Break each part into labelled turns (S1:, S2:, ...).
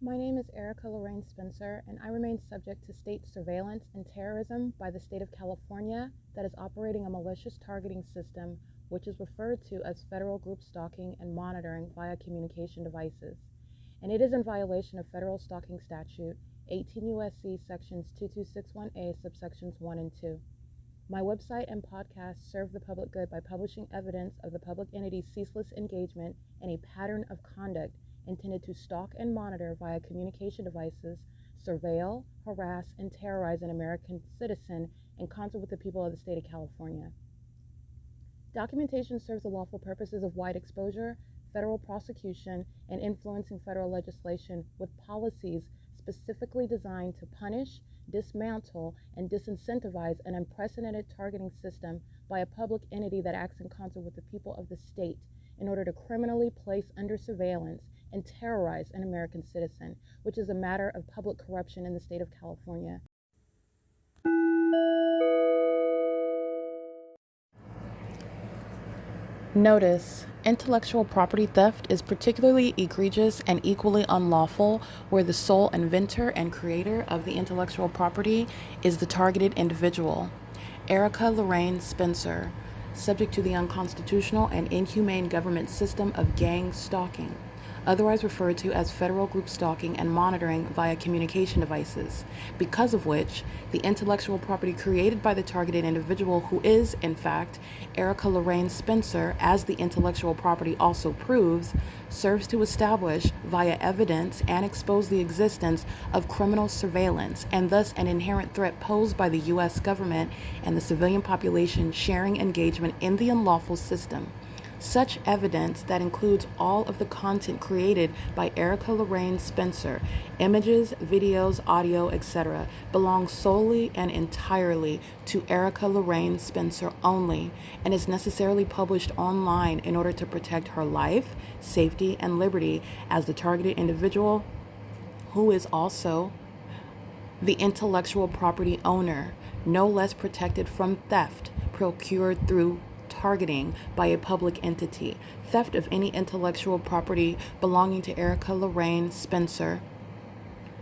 S1: My name is Erica Lorraine Spencer, and I remain subject to state surveillance and terrorism by the state of California that is operating a malicious targeting system, which is referred to as federal group stalking and monitoring via communication devices. And it is in violation of federal stalking statute 18 U.S.C. sections 2261A subsections 1 and 2. My website and podcast serve the public good by publishing evidence of the public entity's ceaseless engagement in a pattern of conduct intended to stalk and monitor via communication devices, surveil, harass, and terrorize an American citizen in concert with the people of the state of California. Documentation serves the lawful purposes of wide exposure, federal prosecution, and influencing federal legislation with policies specifically designed to punish, dismantle, and disincentivize an unprecedented targeting system by a public entity that acts in concert with the people of the state in order to criminally place under surveillance and terrorize an American citizen, which is a matter of public corruption in the state of California. Notice: intellectual property theft is particularly egregious and equally unlawful where the sole inventor and creator of the intellectual property is the targeted individual. Erica Lorraine Spencer, subject to the unconstitutional and inhumane government system of gang stalking, otherwise referred to as federal group stalking and monitoring via communication devices, because of which the intellectual property created by the targeted individual, who is, in fact, Erica Lorraine Spencer, as the intellectual property also proves, serves to establish via evidence and expose the existence of criminal surveillance and thus an inherent threat posed by the U.S. government and the civilian population sharing engagement in the unlawful system. Such evidence that includes all of the content created by Erica Lorraine Spencer, images, videos, audio, etc., belongs solely and entirely to Erica Lorraine Spencer only and is necessarily published online in order to protect her life, safety, and liberty as the targeted individual, who is also the intellectual property owner, no less protected from theft procured through targeting by a public entity. Theft of any intellectual property belonging to Erica Lorraine Spencer,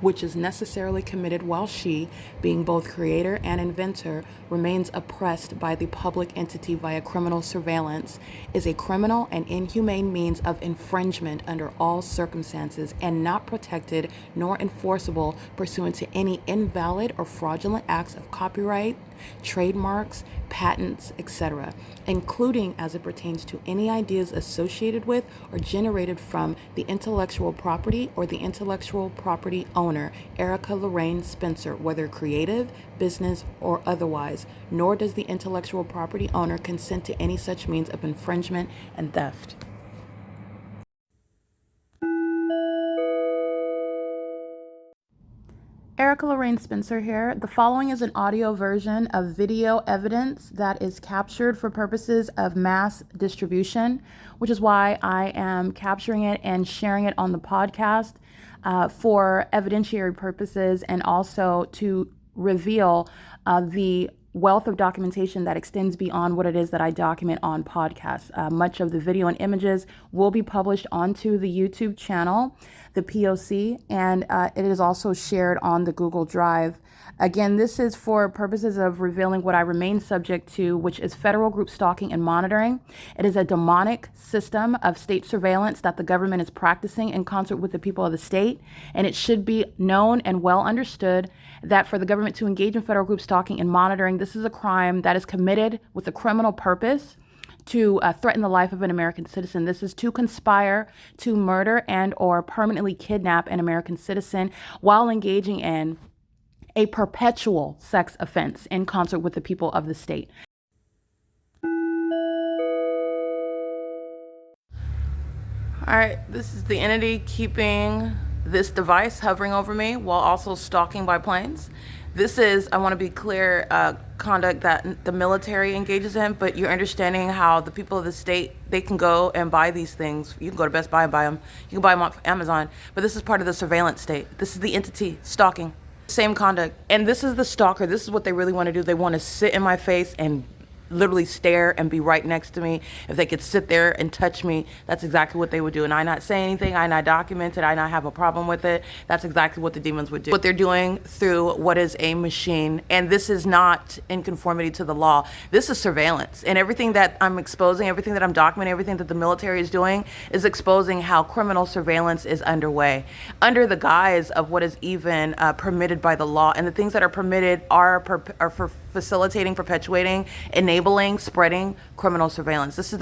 S1: which is necessarily committed while she, being both creator and inventor, remains oppressed by the public entity via criminal surveillance, is a criminal and inhumane means of infringement under all circumstances and not protected nor enforceable pursuant to any invalid or fraudulent acts of copyright, trademarks, patents, etc., including as it pertains to any ideas associated with or generated from the intellectual property or the intellectual property owner, Erica Lorraine Spencer, whether creative, business, or otherwise, nor does the intellectual property owner consent to any such means of infringement and theft. Erica Lorraine Spencer here. The following is an audio version of video evidence that is captured for purposes of mass distribution, which is why I am capturing it and sharing it on the podcast for evidentiary purposes and also to reveal the wealth of documentation that extends beyond what it is that I document on podcasts. Much of the video and images will be published onto the YouTube channel, the P.O.C, and it is also shared on the Google Drive. Again, this is for purposes of revealing what I remain subject to, which is federal group stalking and monitoring. It is a demonic system of state surveillance that the government is practicing in concert with the people of the state, and it should be known and well understood that for the government to engage in federal group stalking and monitoring, this is a crime that is committed with a criminal purpose to threaten the life of an American citizen. This is to conspire to murder and or permanently kidnap an American citizen while engaging in a perpetual sex offense in concert with the people of the state. All right, this is the entity keeping this device hovering over me while also stalking by planes. This is, I want to be clear, conduct that the military engages in, but you're understanding how the people of the state, they can go and buy these things. You can go to Best Buy and buy them. You can buy them off Amazon, but this is part of the surveillance state. This is the entity stalking. Same conduct. And this is the stalker. This is what they really want to do. They want to sit in my face and literally stare and be right next to me, if they could sit there and touch me, that's exactly what they would do. And I not say anything, I not document it, I not have a problem with it. That's exactly what the demons would do. What they're doing through what is a machine, and this is not in conformity to the law. This is surveillance, and everything that I'm exposing, everything that I'm documenting, everything that the military is doing is exposing how criminal surveillance is underway under the guise of what is even permitted by the law. And the things that are permitted are for facilitating, perpetuating, enabling, spreading criminal surveillance. This is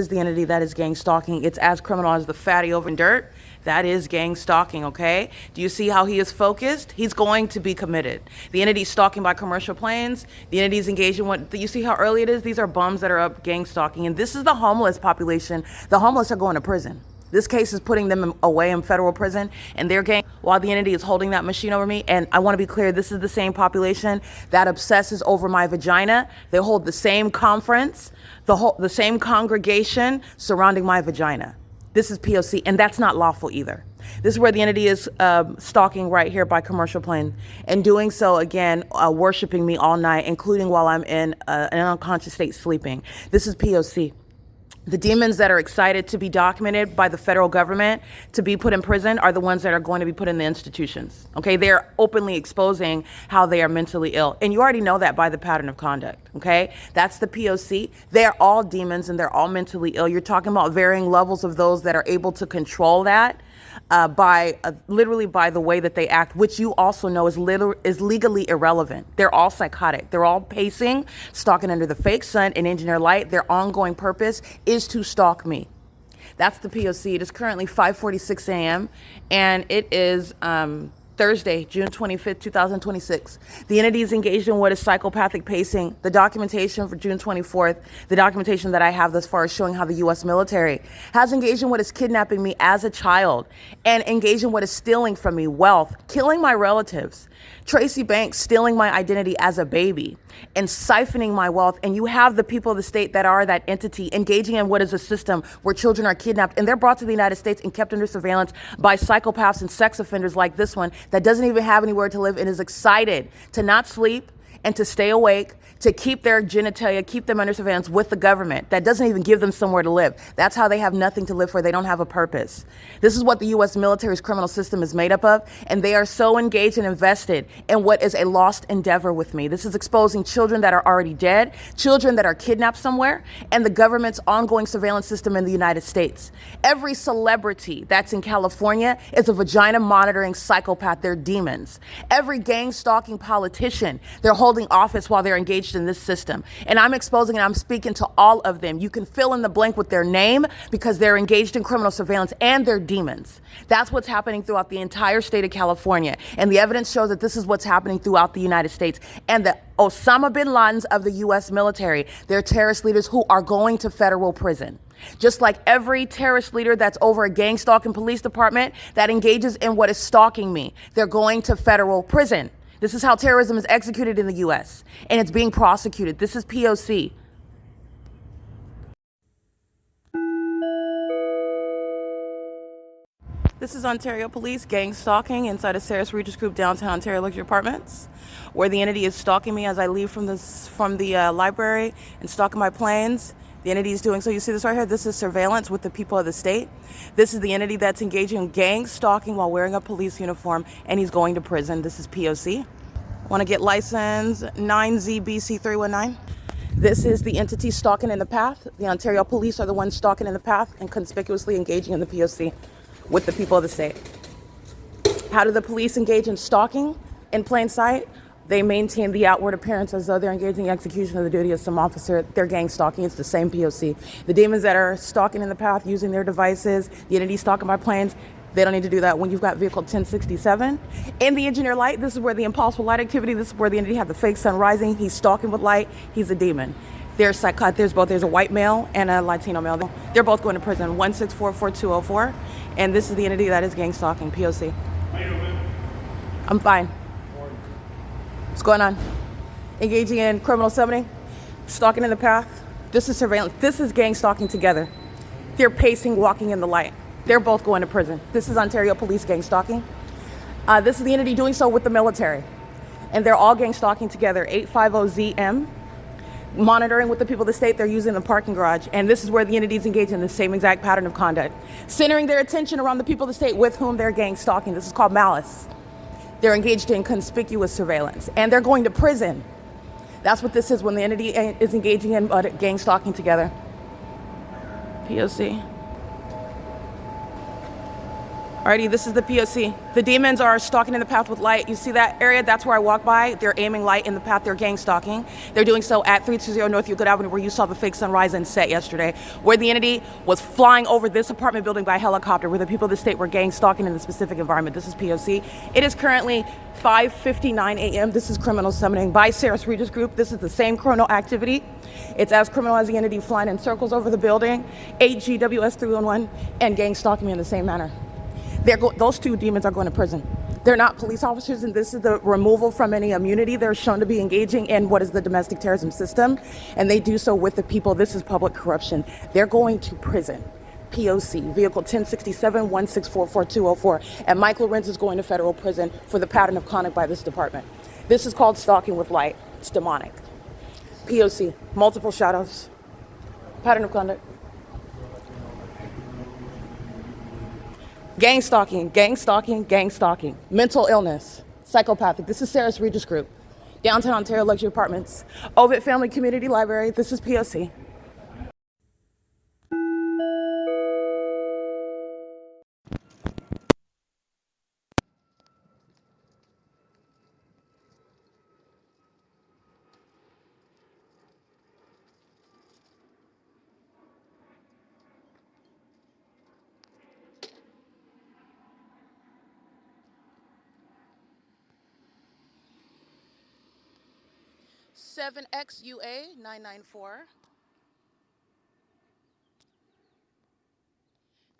S1: the entity that is gang stalking. It's as criminal as the fatty over in dirt. That is gang stalking, okay? Do you see how he is focused? He's going to be committed. The entity is stalking by commercial planes. The entity is engaged in what, you see how early it is? These are bums that are up gang stalking. And this is the homeless population. The homeless are going to prison. This case is putting them away in federal prison, and they're gang while the entity is holding that machine over me. And I want to be clear, this is the same population that obsesses over my vagina. They hold the same conference, the same congregation surrounding my vagina. This is P.O.C, and that's not lawful either. This is where the entity is stalking right here by commercial plane, and doing so, again, worshiping me all night, including while I'm in an unconscious state sleeping. This is P.O.C. The demons that are excited to be documented by the federal government to be put in prison are the ones that are going to be put in the institutions. Okay, they're openly exposing how they are mentally ill. And you already know that by the pattern of conduct. Okay, that's the P.O.C. They're all demons and they're all mentally ill. You're talking about varying levels of those that are able to control that literally by the way that they act, which you also know is legally irrelevant. They're all psychotic. They're all pacing, stalking under the fake sun and engineer light. Their ongoing purpose is to stalk me. That's the P.O.C. It is currently 5:46 a.m. and it is Thursday, June 25th, 2026. The entity is engaged in what is psychopathic pacing. The documentation for June 24th, the documentation that I have thus far is showing how the U.S. military has engaged in what is kidnapping me as a child and engaged in what is stealing from me wealth, killing my relatives, Tracy Banks stealing my identity as a baby and siphoning my wealth. And you have the people of the state that are that entity engaging in what is a system where children are kidnapped and they're brought to the United States and kept under surveillance by psychopaths and sex offenders like this one that doesn't even have anywhere to live and is excited to not sleep and to stay awake, to keep their genitalia, keep them under surveillance with the government that doesn't even give them somewhere to live. That's how they have nothing to live for. They don't have a purpose. This is what the U.S. military's criminal system is made up of, and they are so engaged and invested in what is a lost endeavor with me. This is exposing children that are already dead, children that are kidnapped somewhere, and the government's ongoing surveillance system in the United States. Every celebrity that's in California is a vagina monitoring psychopath. They're demons. Every gang stalking politician, they're holding office while they're engaged in this system. And I'm exposing and I'm speaking to all of them. You can fill in the blank with their name because they're engaged in criminal surveillance and they're demons. That's what's happening throughout the entire state of California. And the evidence shows that this is what's happening throughout the United States. And the Osama bin Ladens of the U.S. military, they're terrorist leaders who are going to federal prison. Just like every terrorist leader that's over a gang stalking police department that engages in what is stalking me, they're going to federal prison. This is how terrorism is executed in the U.S. and it's being prosecuted. This is P.O.C. This is Ontario Police gang stalking inside a Sarah's Regis Group downtown Ontario Luxury Apartments, where the entity is stalking me as I leave from the library and stalking my planes. The entity is doing so. You see this right here? This is surveillance with the people of the state. This is the entity that's engaging in gang stalking while wearing a police uniform, and he's going to prison. This is P.O.C. Want to get license 9ZBC319? This is the entity stalking in the path. The Ontario Police are the ones stalking in the path and conspicuously engaging in the P.O.C. with the people of the state. How do the police engage in stalking in plain sight? They maintain the outward appearance as though they're engaging in execution of the duty of some officer. They're gang stalking. It's the same P.O.C. The demons that are stalking in the path using their devices, the entity stalking my planes, they don't need to do that when you've got vehicle 1067. In the engineer light, this is where the impulsive light activity, this is where the entity have the fake sun rising. He's stalking with light. He's a demon. There's psychotic. There's both. There's a white male and a Latino male. They're both going to prison. 1644204. And this is the entity that is gang stalking, P.O.C. How you doing? I'm fine. What's going on? Engaging in criminal summoning, stalking in the path. This is surveillance. This is gang stalking together. They're pacing, walking in the light. They're both going to prison. This is Ontario Police gang stalking. This is the entity doing so with the military. And they're all gang stalking together, 850ZM. monitoring with the people of the state. They're using the parking garage. And this is where the entities engage in the same exact pattern of conduct, centering their attention around the people of the state with whom they're gang stalking. This is called malice. They're engaged in conspicuous surveillance, and they're going to prison. That's what this is when the entity is engaging in gang stalking together. P.O.C. Alrighty, this is the P.O.C. The demons are stalking in the path with light. You see that area? That's where I walk by. They're aiming light in the path. They're gang stalking. They're doing so at 320 North Euclid Avenue, where you saw the fake sunrise and set yesterday, where the entity was flying over this apartment building by helicopter, where the people of the state were gang stalking in the specific environment. This is P.O.C. It is currently 5:59 a.m. This is criminal summoning by Sarah's Regis Group. This is the same criminal activity. It's as criminal as the entity flying in circles over the building, 8 GWS 311, and gang stalking me in the same manner. Those two demons are going to prison. They're not police officers, and this is the removal from any immunity. They're shown to be engaging in what is the domestic terrorism system, and they do so with the people. This is public corruption. They're going to prison. P.O.C. Vehicle 1067-1644204. And Mike Lorenz is going to federal prison for the pattern of conduct by this department. This is called stalking with light. It's demonic. P.O.C. Multiple shadows. Pattern of conduct. Gang stalking, gang stalking, gang stalking. Mental illness, psychopathic. This is Sarah's Regis Group. Downtown Ontario Luxury Apartments. Ovid Family Community Library. This is P.O.C. XUA 994.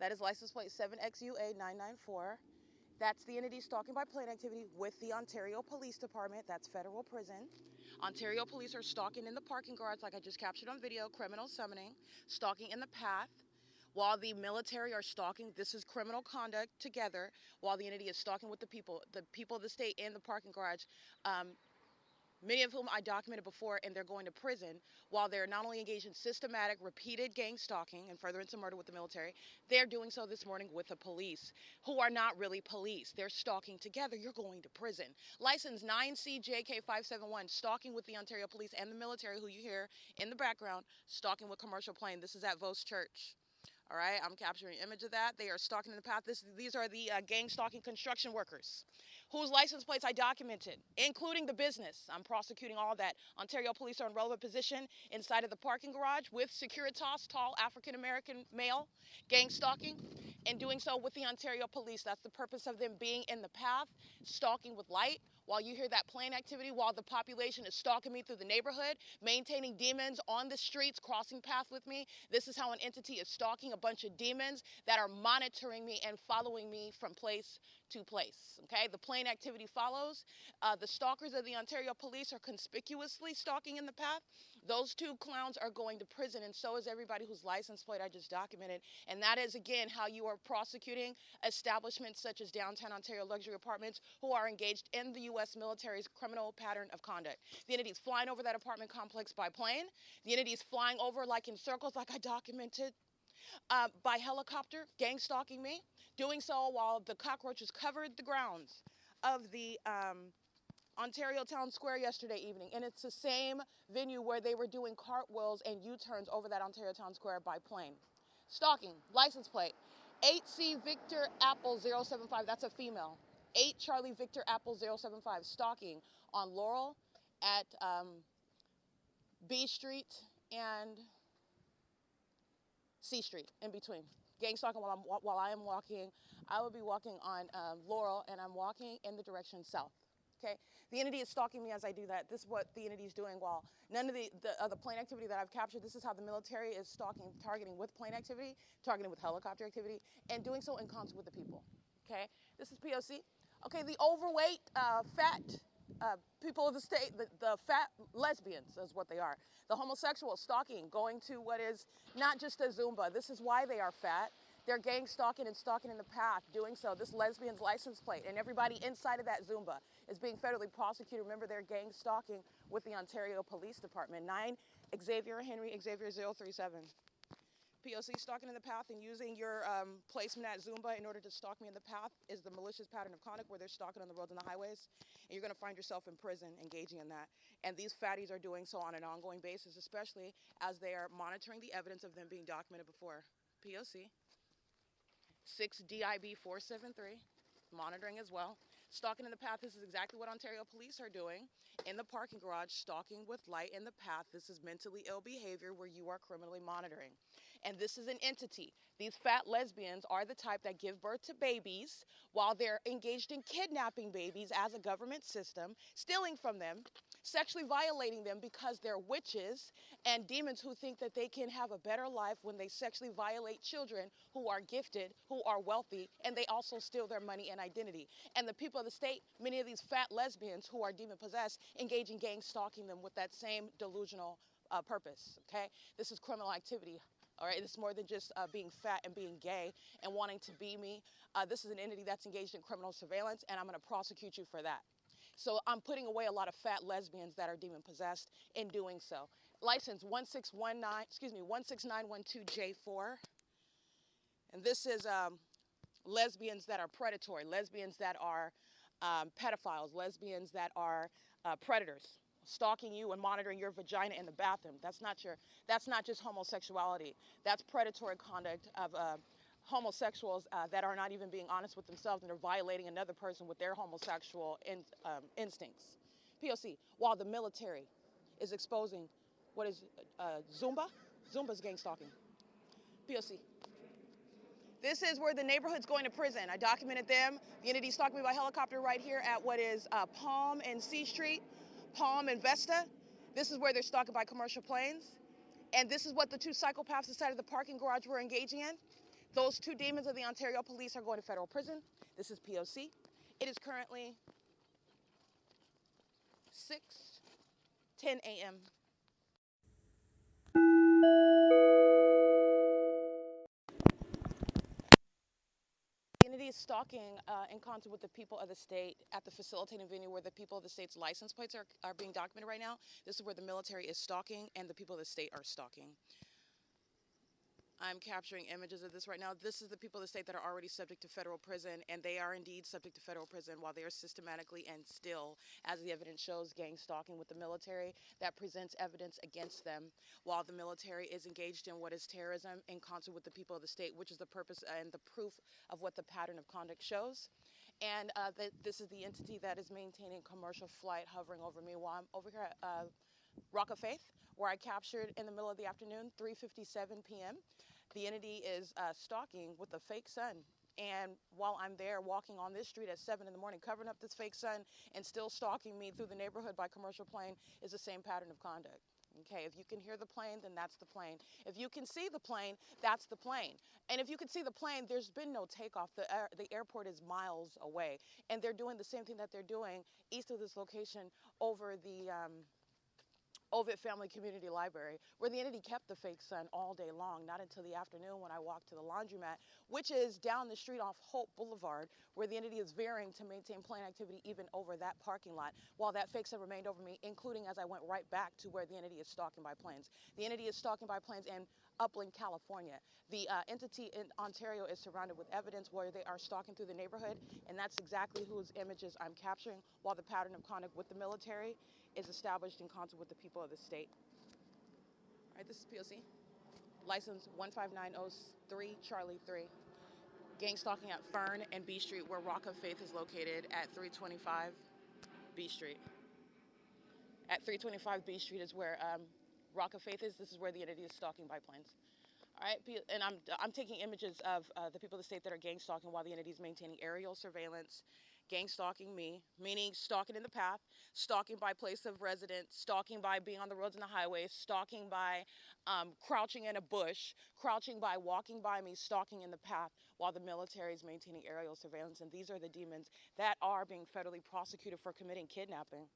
S1: That is license plate 7XUA 994. That's the entity stalking by plane activity with the Ontario Police Department. That's federal prison. Ontario police are stalking in the parking garage, like I just captured on video, criminal summoning, stalking in the path. While the military are stalking, this is criminal conduct together, while the entity is stalking with the people of the state in the parking garage. Many of whom I documented before, and they're going to prison while they're not only engaged in systematic, repeated gang stalking and furtherance of murder with the military, they're doing so this morning with the police, who are not really police. They're stalking together. You're going to prison. License 9CJK571, stalking with the Ontario police and the military, who you hear in the background, stalking with commercial plane. This is at Vos Church. All right, I'm capturing an image of that. They are stalking in the path. These are the gang stalking construction workers, whose license plates I documented, including the business. I'm prosecuting all that. Ontario police are in relevant position inside of the parking garage with Securitas, tall African-American male, gang stalking, and doing so with the Ontario police. That's the purpose of them being in the path, stalking with light, while you hear that plane activity, while the population is stalking me through the neighborhood, maintaining demons on the streets, crossing paths with me. This is how an entity is stalking a bunch of demons that are monitoring me and following me from place to place. Okay, the plane activity follows. The stalkers of the Ontario police are conspicuously stalking in the path. Those two clowns are going to prison, and so is everybody whose license plate I just documented. And that is, again, how you are prosecuting establishments such as Downtown Ontario Luxury Apartments, who are engaged in the U.S. military's criminal pattern of conduct. The entity's flying over that apartment complex by plane. The entity's flying over like in circles, like I documented, by helicopter, gang stalking me, doing so while the cockroaches covered the grounds of the Ontario Town Square yesterday evening. And it's the same venue where they were doing cartwheels and U-turns over that Ontario Town Square by plane. Stalking, license plate, 8C Victor Apple 075, that's a female. 8 Charlie Victor Apple 075, stalking on Laurel at B Street and C Street, in between. Gang stalking while I am walking. I will be walking on Laurel, and I'm walking in the direction south. Okay, the entity is stalking me as I do that. This is what the entity is doing while none of the plane activity that I've captured. This is how the military is stalking, targeting with plane activity, targeting with helicopter activity, and doing so in concert with the people. Okay, this is P.O.C. Okay, the overweight, fat people of the state, the fat lesbians is what they are. The homosexual stalking, going to what is not just a Zumba. This is why they are fat. They're gang stalking and stalking in the path, doing so. This lesbian's license plate and everybody inside of that Zumba is being federally prosecuted. Remember, they're gang stalking with the Ontario Police Department.
S2: Xavier Henry, Xavier 037. P.O.C. stalking in the path and using your placement at Zumba in order to stalk me in the path is the malicious pattern of conduct where they're stalking on the roads and the highways. And you're going to find yourself in prison engaging in that. And these fatties are doing so on an ongoing basis, especially as they are monitoring the evidence of them being documented before. P.O.C. 6DIB 473. Monitoring as well. Stalking in the path, this is exactly what Ontario police are doing in the parking garage, stalking with light in the path. This is mentally ill behavior where you are criminally monitoring. And this is an entity. These fat lesbians are the type that give birth to babies while they're engaged in kidnapping babies as a government system, stealing from them, sexually violating them because they're witches and demons who think that they can have a better life when they sexually violate children who are gifted, who are wealthy, and they also steal their money and identity. And the people of the state, many of these fat lesbians who are demon possessed, engage in gang stalking them with that same delusional purpose, okay? This is criminal activity. All right, it's more than just being fat and being gay and wanting to be me. This is an entity that's engaged in criminal surveillance, and I'm going to prosecute you for that. So I'm putting away a lot of fat lesbians that are demon possessed in doing so. License 16912J4. And this is lesbians that are predatory, lesbians that are pedophiles, lesbians that are predators, stalking you and monitoring your vagina in the bathroom. That's not just homosexuality. That's predatory conduct of homosexuals that are not even being honest with themselves and are violating another person with their homosexual instincts. P.O.C. While the military is exposing what is Zumba? Zumba's gang stalking. P.O.C. This is where the neighborhood's going to prison. I documented them. The entity stalked me by helicopter right here at what is Palm and C Street, Palm and Vesta. This is where they're stalking by commercial planes. And this is what the two psychopaths inside of the parking garage were engaging in. Those two demons of the Ontario police are going to federal prison. This is P.O.C. It is currently 6:10 a.m. The entity is stalking in concert with the people of the state at the facilitating venue where the people of the state's license plates are being documented right now. This is where the military is stalking and the people of the state are stalking. I'm capturing images of this right now. This is the people of the state that are already subject to federal prison, and they are indeed subject to federal prison while they are systematically and still, as the evidence shows, gang stalking with the military that presents evidence against them while the military is engaged in what is terrorism in concert with the people of the state, which is the purpose and the proof of what the pattern of conduct shows. And this is the entity that is maintaining commercial flight hovering over me while I'm over here at Rock of Faith, where I captured in the middle of the afternoon, 3:57 p.m. The entity is stalking with a fake sun. And while I'm there walking on this street at 7 in the morning, covering up this fake sun and still stalking me through the neighborhood by commercial plane is the same pattern of conduct. Okay, if you can hear the plane, then that's the plane. If you can see the plane, that's the plane. And if you can see the plane, there's been no takeoff. The airport is miles away. And they're doing the same thing that they're doing east of this location over the Ovid Family Community Library, where the entity kept the fake sun all day long, not until the afternoon when I walked to the laundromat, which is down the street off Hope Boulevard, where the entity is veering to maintain plane activity even over that parking lot, while that fake sun remained over me, including as I went right back to where the entity is stalking by planes. The entity is stalking by planes in Upland, California. The entity in Ontario is surrounded with evidence where they are stalking through the neighborhood, and that's exactly whose images I'm capturing, while the pattern of conduct with the military is established in concert with the people of the state. All right, this is P.O.C. License 15903 Charlie 3. Gang stalking at Fern and B Street, where Rock of Faith is located at 325 B Street. At 325 B Street is where Rock of Faith is. This is where the entity is stalking biplanes. All right, and I'm taking images of the people of the state that are gang stalking while the entity is maintaining aerial surveillance, gang stalking me, meaning stalking in the path, stalking by place of residence, stalking by being on the roads and the highways, stalking by crouching in a bush, crouching by walking by me, stalking in the path while the military is maintaining aerial surveillance. And these are the demons that are being federally prosecuted for committing kidnapping.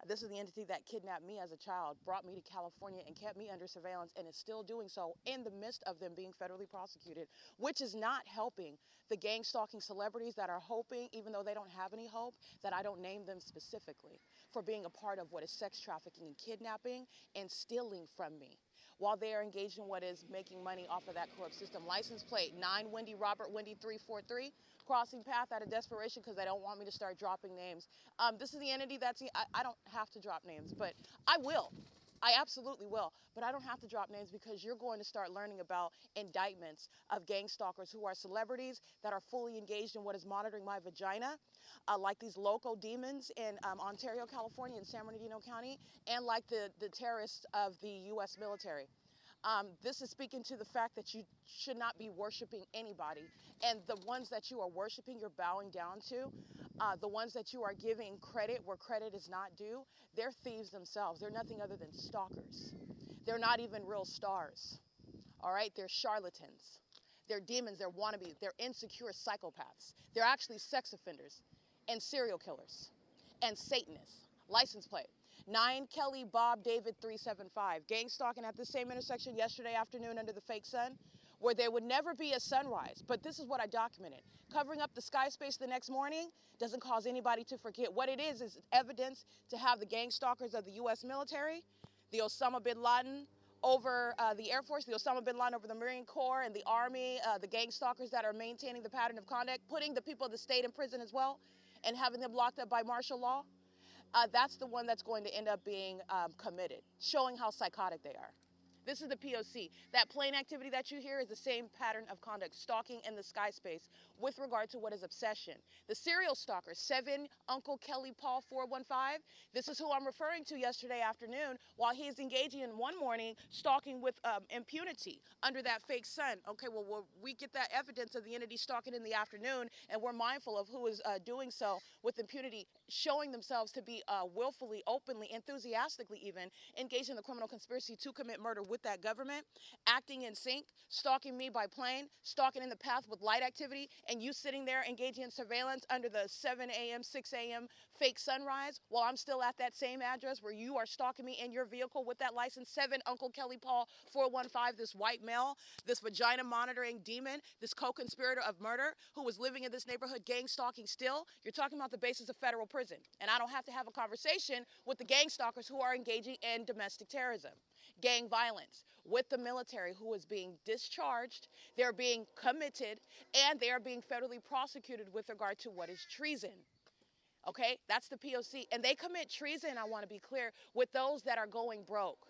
S2: This is the entity that kidnapped me as a child, brought me to California, and kept me under surveillance, and is still doing so in the midst of them being federally prosecuted, which is not helping the gang stalking celebrities that are hoping, even though they don't have any hope, that I don't name them specifically, for being a part of what is sex trafficking and kidnapping and stealing from me, while they are engaged in what is making money off of that corrupt system. License plate 9 Wendy Robert Wendy 343, crossing path out of desperation because they don't want me to start dropping names. This is the entity that's, I don't have to drop names, but I will. I absolutely will, but I don't have to drop names because you're going to start learning about indictments of gang stalkers who are celebrities that are fully engaged in what is monitoring my vagina, like these local demons in Ontario, California, and San Bernardino County, and like the terrorists of the U.S. military. This is speaking to the fact that you should not be worshiping anybody. And the ones that you are worshiping, you're bowing down to, the ones that you are giving credit where credit is not due, they're thieves themselves. They're nothing other than stalkers. They're not even real stars. All right? They're charlatans. They're demons. They're wannabes. They're insecure psychopaths. They're actually sex offenders and serial killers and Satanists. License plate 9 Kelly Bob David 375. Gang stalking at the same intersection yesterday afternoon under the fake sun, where there would never be a sunrise. But this is what I documented. Covering up the sky space the next morning doesn't cause anybody to forget. What it is evidence to have the gang stalkers of the U.S. military, the Osama bin Laden over the Air Force, the Osama bin Laden over the Marine Corps and the Army, the gang stalkers that are maintaining the pattern of conduct, putting the people of the state in prison as well, and having them locked up by martial law. That's the one that's going to end up being committed, showing how psychotic they are. This is the P.O.C. That plane activity that you hear is the same pattern of conduct, stalking in the sky space with regard to what is obsession. The serial stalker, 7 Uncle Kelly Paul 415, this is who I'm referring to yesterday afternoon while he is engaging in one morning stalking with impunity under that fake sun. Okay, well, we get that evidence of the entity stalking in the afternoon, and we're mindful of who is doing so with impunity, showing themselves to be willfully, openly, enthusiastically even engaged in the criminal conspiracy to commit murder with that government, acting in sync, stalking me by plane, stalking in the path with light activity, and you sitting there engaging in surveillance under the 7 a.m., 6 a.m. fake sunrise while I'm still at that same address where you are stalking me in your vehicle with that license. 7 Uncle Kelly Paul 415, this white male, this vagina monitoring demon, this co-conspirator of murder who was living in this neighborhood gang stalking still. You're talking about the basis of federal prison. And I don't have to have a conversation with the gang stalkers who are engaging in domestic terrorism, gang violence, with the military who is being discharged, they're being committed, and they are being federally prosecuted with regard to what is treason. Okay, that's the P.O.C. And they commit treason, I want to be clear, with those that are going broke.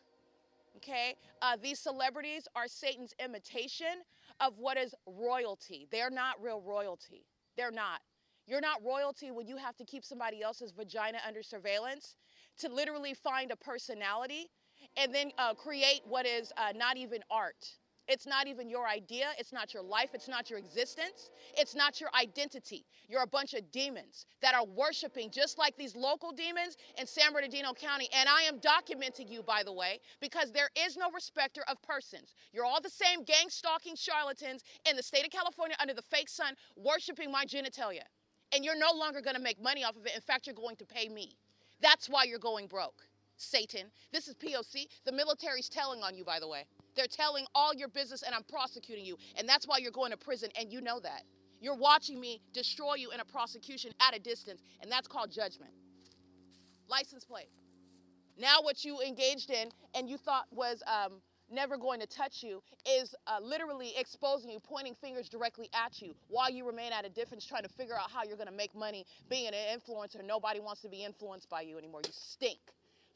S2: Okay, these celebrities are Satan's imitation of what is royalty. They're not real royalty. They're not. You're not royalty when you have to keep somebody else's vagina under surveillance to literally find a personality and then create what is not even art. It's not even your idea. It's not your life. It's not your existence. It's not your identity. You're a bunch of demons that are worshiping just like these local demons in San Bernardino County. And I am documenting you, by the way, because there is no respecter of persons. You're all the same gang stalking charlatans in the state of California under the fake sun worshiping my genitalia. And you're no longer going to make money off of it. In fact, you're going to pay me. That's why you're going broke, Satan. This is P.O.C. The military's telling on you, by the way. They're telling all your business, and I'm prosecuting you. And that's why you're going to prison, and you know that. You're watching me destroy you in a prosecution at a distance, and that's called judgment. License plate. Now what you engaged in and you thought was never going to touch you is literally exposing you, pointing fingers directly at you while you remain at a distance trying to figure out how you're going to make money being an influencer. Nobody wants to be influenced by you anymore. You stink.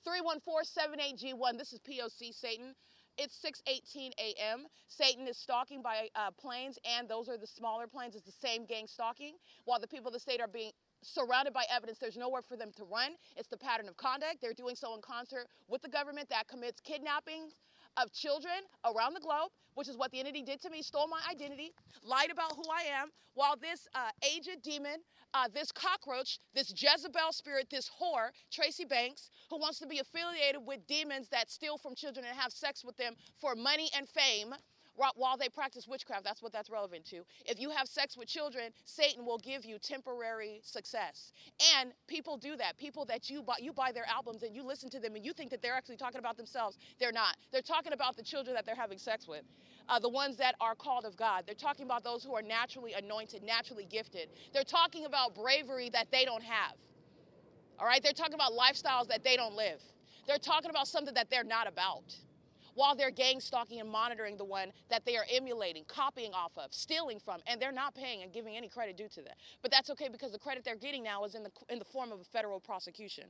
S2: 314-78G1. This is P.O.C. Satan. It's 6:18 a.m. Satan is stalking by planes, and those are the smaller planes. It's the same gang stalking, while the people of the state are being surrounded by evidence. There's nowhere for them to run. It's the pattern of conduct. They're doing so in concert with the government that commits kidnappings of children around the globe, which is what the entity did to me, stole my identity, lied about who I am, while this aged demon, this cockroach, this Jezebel spirit, this whore, Tracy Banks, who wants to be affiliated with demons that steal from children and have sex with them for money and fame, While they practice witchcraft, that's what that's relevant to. If you have sex with children, Satan will give you temporary success. And people do that. People that you buy their albums and you listen to them and you think that they're actually talking about themselves. They're not. They're talking about the children that they're having sex with. The ones that are called of God. They're talking about those who are naturally anointed, naturally gifted. They're talking about bravery that they don't have. All right? They're talking about lifestyles that they don't live. They're talking about something that they're not about, while they're gang stalking and monitoring the one that they are emulating, copying off of, stealing from, and they're not paying and giving any credit due to that. But that's okay, because the credit they're getting now is in the form of a federal prosecution.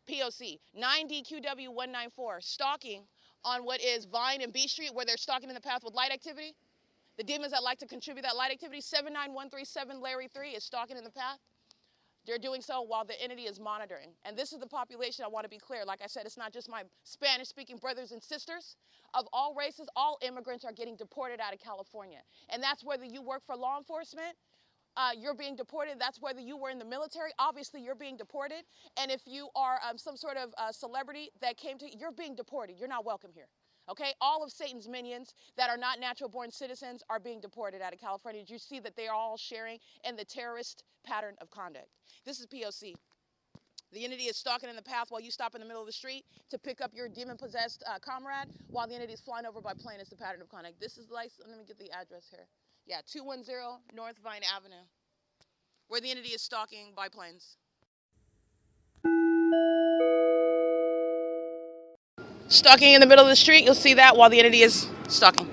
S2: P.O.C. 9DQW194, stalking on what is Vine and B Street, where they're stalking in the path with light activity. The demons that like to contribute that light activity, 79137 Larry 3 is stalking in the path. They're doing so while the entity is monitoring. And this is the population, I want to be clear. Like I said, it's not just my Spanish-speaking brothers and sisters. Of all races, all immigrants are getting deported out of California. And that's whether you work for law enforcement, you're being deported. That's whether you were in the military. Obviously, you're being deported. And if you are some sort of celebrity that came to, you're being deported. You're not welcome here. Okay, all of Satan's minions that are not natural-born citizens are being deported out of California. Did you see that they are all sharing in the terrorist pattern of conduct? This is P.O.C. The entity is stalking in the path while you stop in the middle of the street to pick up your demon-possessed comrade, while the entity is flying over by plane. It's the pattern of conduct. This is license. Let me get the address here. Yeah, 210 North Vine Avenue, where the entity is stalking biplanes. Stalking in the middle of the street, you'll see that while the entity is stalking.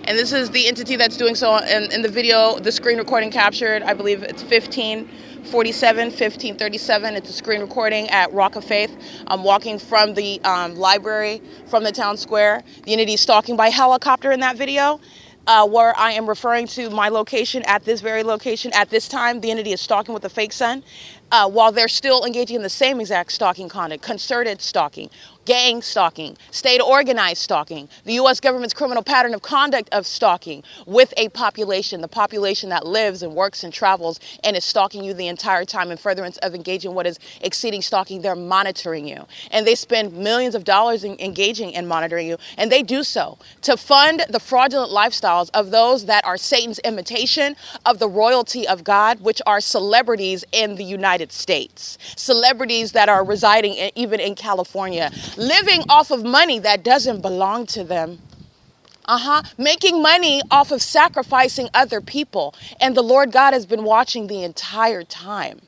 S2: And this is the entity that's doing so in the video, the screen recording captured. I believe it's 1547, 1537. It's a screen recording at Rock of Faith. I'm walking from the library, from the town square. The entity is stalking by helicopter in that video. Where I am referring to my location, at this very location at this time, the entity is stalking with a fake sun, while they're still engaging in the same exact stalking conduct, concerted stalking, gang stalking, state organized stalking, the U.S. government's criminal pattern of conduct of stalking with a population, the population that lives and works and travels and is stalking you the entire time in furtherance of engaging what is exceeding stalking. They're monitoring you, and they spend millions of dollars in engaging and monitoring you, and they do so to fund the fraudulent lifestyles of those that are Satan's imitation of the royalty of God, which are celebrities in the United States, celebrities that are residing even in California, living off of money that doesn't belong to them. Making money off of sacrificing other people. And the Lord God has been watching the entire time.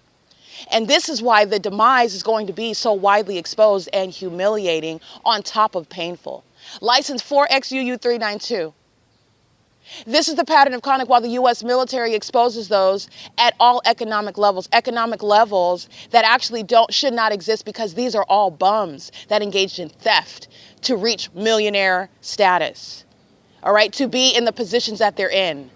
S2: And this is why the demise is going to be so widely exposed and humiliating, on top of painful. License 4XUU392. This is the pattern of conduct while the U.S. military exposes those at all economic levels that actually should not exist, because these are all bums that engaged in theft to reach millionaire status, all right, to be in the positions that they're in.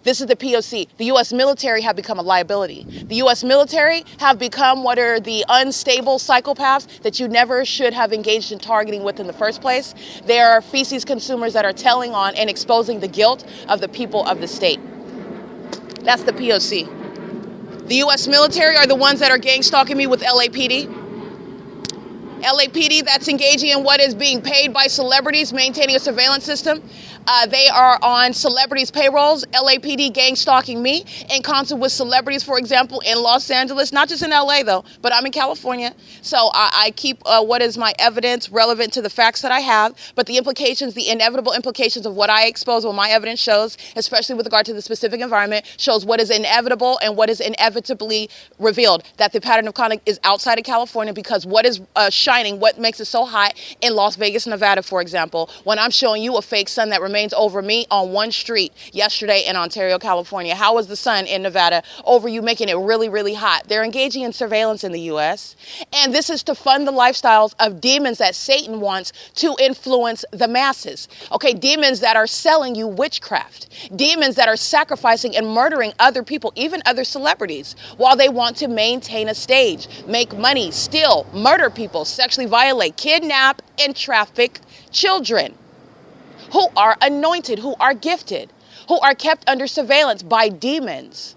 S2: This is the P.O.C. The U.S. military have become a liability. The U.S. military have become what are the unstable psychopaths that you never should have engaged in targeting with in the first place. They are feces consumers that are telling on and exposing the guilt of the people of the state. That's the P.O.C. The U.S. military are the ones that are gang stalking me with LAPD. LAPD that's engaging in what is being paid by celebrities, maintaining a surveillance system. They are on celebrities' payrolls. LAPD gang stalking me in concert with celebrities, for example, in Los Angeles, not just in LA though, but I'm in California. So I keep what is my evidence relevant to the facts that I have, but the implications, the inevitable implications of what I expose, what my evidence shows, especially with regard to the specific environment, shows what is inevitable and what is inevitably revealed, that the pattern of conduct is outside of California, because what is shining, what makes it so hot in Las Vegas, Nevada, for example, when I'm showing you a fake sun that remains over me on one street yesterday in Ontario, California. How was the sun in Nevada over you, making it really, really hot? They're engaging in surveillance in the U.S. And this is to fund the lifestyles of demons that Satan wants to influence the masses. Okay, demons that are selling you witchcraft. Demons that are sacrificing and murdering other people, even other celebrities, while they want to maintain a stage, make money, steal, murder people, sexually violate, kidnap, and traffic children who are anointed, who are gifted, who are kept under surveillance by demons,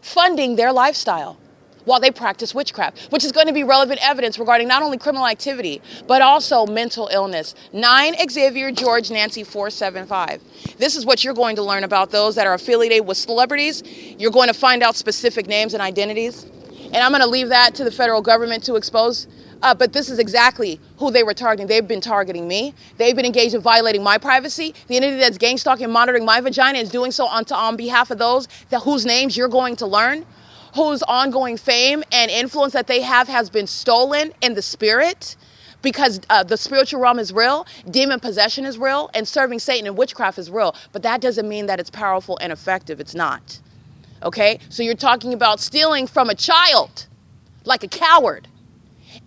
S2: funding their lifestyle. while they practice witchcraft, which is going to be relevant evidence regarding not only criminal activity, but also mental illness. 9 Xavier George Nancy 475. This is what you're going to learn about those that are affiliated with celebrities. You're going to find out specific names and identities. And I'm going to leave that to the federal government to expose. But this is exactly who they were targeting. They've been targeting me. They've been engaged in violating my privacy. The entity that's gang stalking and monitoring my vagina is doing so on behalf of those whose names you're going to learn, whose ongoing fame and influence that they have has been stolen in the spirit, because the spiritual realm is real, demon possession is real, and serving Satan and witchcraft is real. But that doesn't mean that it's powerful and effective. It's not. Okay? So you're talking about stealing from a child like a coward.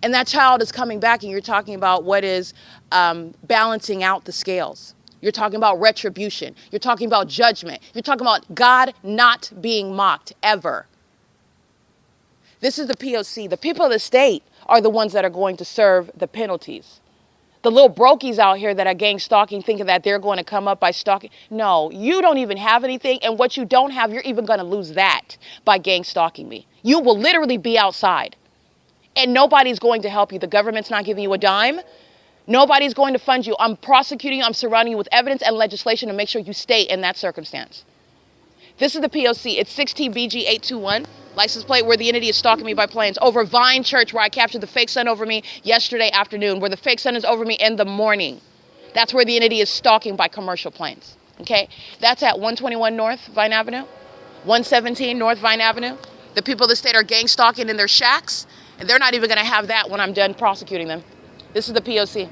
S2: And that child is coming back, and you're talking about what is balancing out the scales. You're talking about retribution. You're talking about judgment. You're talking about God not being mocked ever. This is the P.O.C. The people of the state are the ones that are going to serve the penalties. The little brokies out here that are gang stalking, thinking that they're going to come up by stalking. No, you don't even have anything. And what you don't have, you're even going to lose that by gang stalking me. You will literally be outside. And nobody's going to help you. The government's not giving you a dime. Nobody's going to fund you. I'm prosecuting you. I'm surrounding you with evidence and legislation to make sure you stay in that circumstance. This is the P.O.C. It's 16BG821. License plate where the entity is stalking me by planes. Over Vine Church, where I captured the fake sun over me yesterday afternoon. Where the fake sun is over me in the morning. That's where the entity is stalking by commercial planes. Okay? That's at 121 North Vine Avenue. 117 North Vine Avenue. The people of the state are gang stalking in their shacks. And they're not even going to have that when I'm done prosecuting them. This is the P.O.C.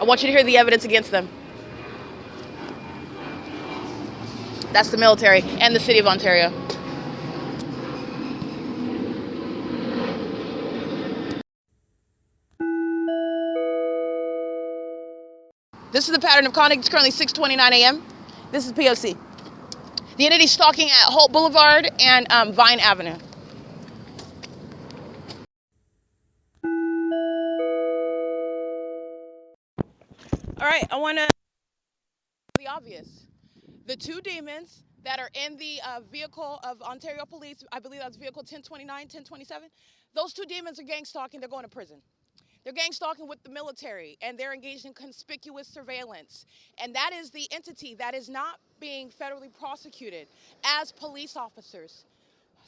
S2: I want you to hear the evidence against them. That's the military and the city of Ontario. This is the pattern of conduct. It's currently 6:29 a.m. This is P.O.C. The entity stalking at Holt Boulevard and Vine Avenue. All right, I want to the obvious. The 2 demons that are in the vehicle of Ontario Police, I believe that's vehicle 1029, 1027, those 2 demons are gang stalking. They're going to prison. They're gang stalking with the military, and they're engaged in conspicuous surveillance. And that is the entity that is not being federally prosecuted as police officers,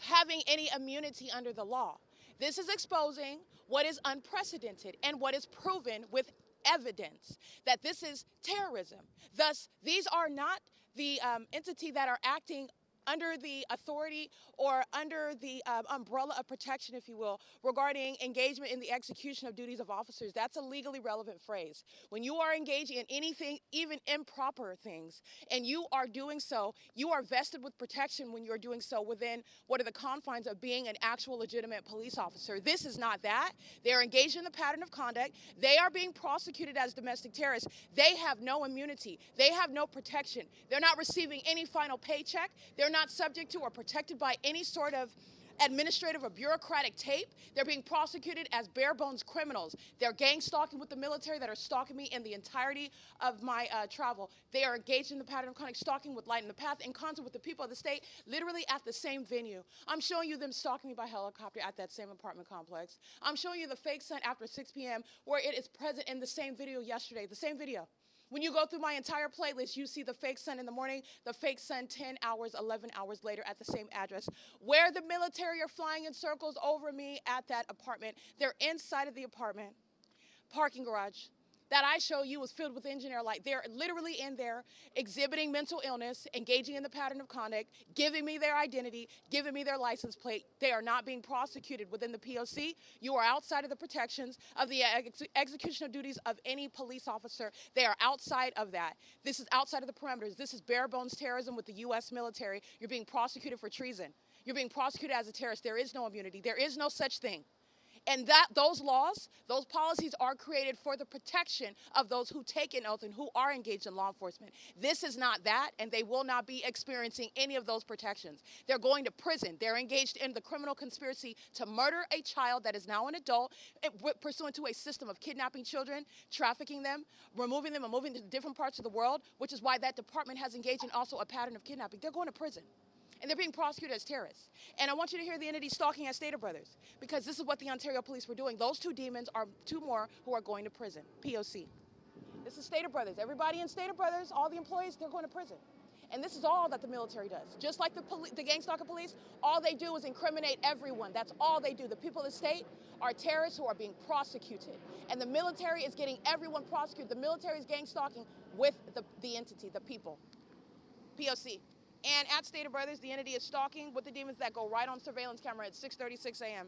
S2: having any immunity under the law. This is exposing what is unprecedented and what is proven with evidence that this is terrorism. Thus, these are not the entity that are acting under the authority or under the umbrella of protection, if you will, regarding engagement in the execution of duties of officers. That's a legally relevant phrase. When you are engaging in anything, even improper things, and you are doing so, you are vested with protection when you're doing so within what are the confines of being an actual legitimate police officer. This is not that. They're engaged in the pattern of conduct. They are being prosecuted as domestic terrorists. They have no immunity. They have no protection. They're not receiving any final paycheck. They're not subject to or protected by any sort of administrative or bureaucratic tape. They're being prosecuted as bare bones criminals. They're gang stalking with the military that are stalking me in the entirety of my travel. They are engaged in the pattern of conduct, stalking with Light in the Path in concert with the people of the state, literally at the same venue. I'm showing you them stalking me by helicopter at that same apartment complex. I'm showing you the fake sun after 6 p.m. where it is present in the same video yesterday, the same video. When you go through my entire playlist, you see the fake sun in the morning, the fake sun 10 hours, 11 hours later at the same address, where the military are flying in circles over me at that apartment. They're inside of the apartment, parking garage. That I show you was filled with engineer light. They're literally in there exhibiting mental illness, engaging in the pattern of conduct, giving me their identity, giving me their license plate. They are not being prosecuted within the P.O.C. You are outside of the protections of the execution of duties of any police officer. They are outside of that. This is outside of the parameters. This is bare bones terrorism with the U.S. military. You're being prosecuted for treason. You're being prosecuted as a terrorist. There is no immunity. There is no such thing. And those laws, those policies are created for the protection of those who take an oath and who are engaged in law enforcement. This is not that, and they will not be experiencing any of those protections. They're going to prison. They're engaged in the criminal conspiracy to murder a child that is now an adult, pursuant to a system of kidnapping children, trafficking them, removing them and moving to different parts of the world, which is why that department has engaged in also a pattern of kidnapping. They're going to prison. And they're being prosecuted as terrorists. And I want you to hear the entity stalking as Stater Brothers, because this is what the Ontario police were doing. Those two demons are two more who are going to prison, P.O.C. This is Stater Brothers. Everybody in Stater Brothers, all the employees, they're going to prison. And this is all that the military does. Just like the gang stalker police, all they do is incriminate everyone. That's all they do. The people of the state are terrorists who are being prosecuted. And the military is getting everyone prosecuted. The military is gang stalking with the entity, the people. P.O.C. And at Stater Brothers, the entity is stalking with the demons that go right on surveillance camera at 6:36 a.m.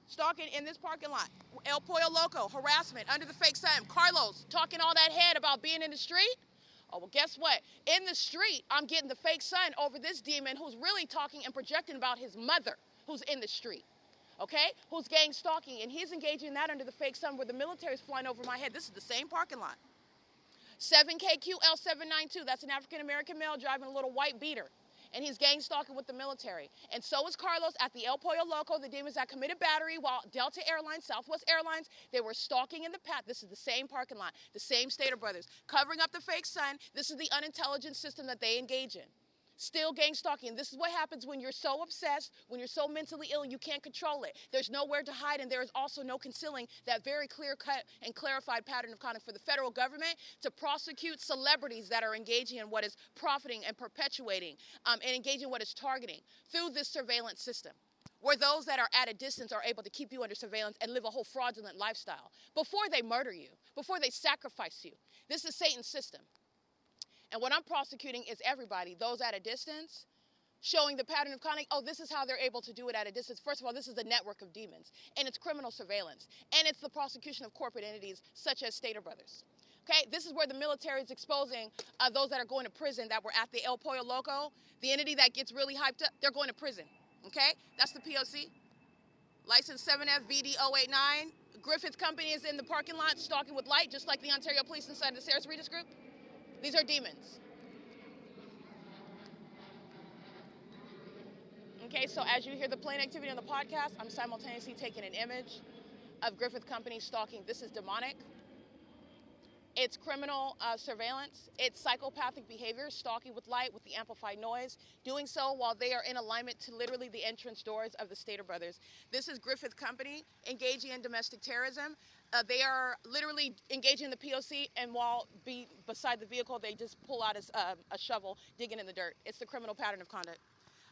S2: Stalking in this parking lot. El Pollo Loco, harassment under the fake sign. Carlos talking all that head about being in the street. Oh, well, guess what? In the street, I'm getting the fake son over this demon who's really talking and projecting about his mother who's in the street, okay? Who's gang stalking, and he's engaging in that under the fake sun where the military is flying over my head. This is the same parking lot. 7KQL792, that's an African-American male driving a little white beater, and he's gang stalking with the military. And so is Carlos at the El Pollo Loco, the demons that committed battery while Delta Airlines, Southwest Airlines, they were stalking in the path. This is the same parking lot, the same Stater Brothers, covering up the fake sun. This is the unintelligent system that they engage in. Still gang stalking. This is what happens when you're so obsessed, when you're so mentally ill, you can't control it. There's nowhere to hide, and there is also no concealing that very clear-cut and clarified pattern of conduct for the federal government to prosecute celebrities that are engaging in what is profiting and perpetuating and engaging in what is targeting through this surveillance system, where those that are at a distance are able to keep you under surveillance and live a whole fraudulent lifestyle before they murder you, before they sacrifice you. This is Satan's system. And what I'm prosecuting is everybody, those at a distance, showing the pattern of conduct. Oh, this is how they're able to do it at a distance. First of all, this is a network of demons, and it's criminal surveillance, and it's the prosecution of corporate entities such as Stater Brothers. Okay, this is where the military is exposing those that are going to prison that were at the El Pollo Loco. The entity that gets really hyped up, they're going to prison. Okay, that's the P.O.C. License 7FVD089. Griffith Company is in the parking lot stalking with light, just like the Ontario Police inside the Sarah's Regis Group. These are demons. Okay, so as you hear the plane activity on the podcast, I'm simultaneously taking an image of Griffith Company stalking. This is demonic. It's criminal surveillance. It's psychopathic behavior, stalking with light with the amplified noise, doing so while they are in alignment to literally the entrance doors of the Stater Brothers. This is Griffith Company engaging in domestic terrorism. They are literally engaging the P.O.C. and while beside the vehicle, they just pull out a shovel, digging in the dirt. It's the criminal pattern of conduct.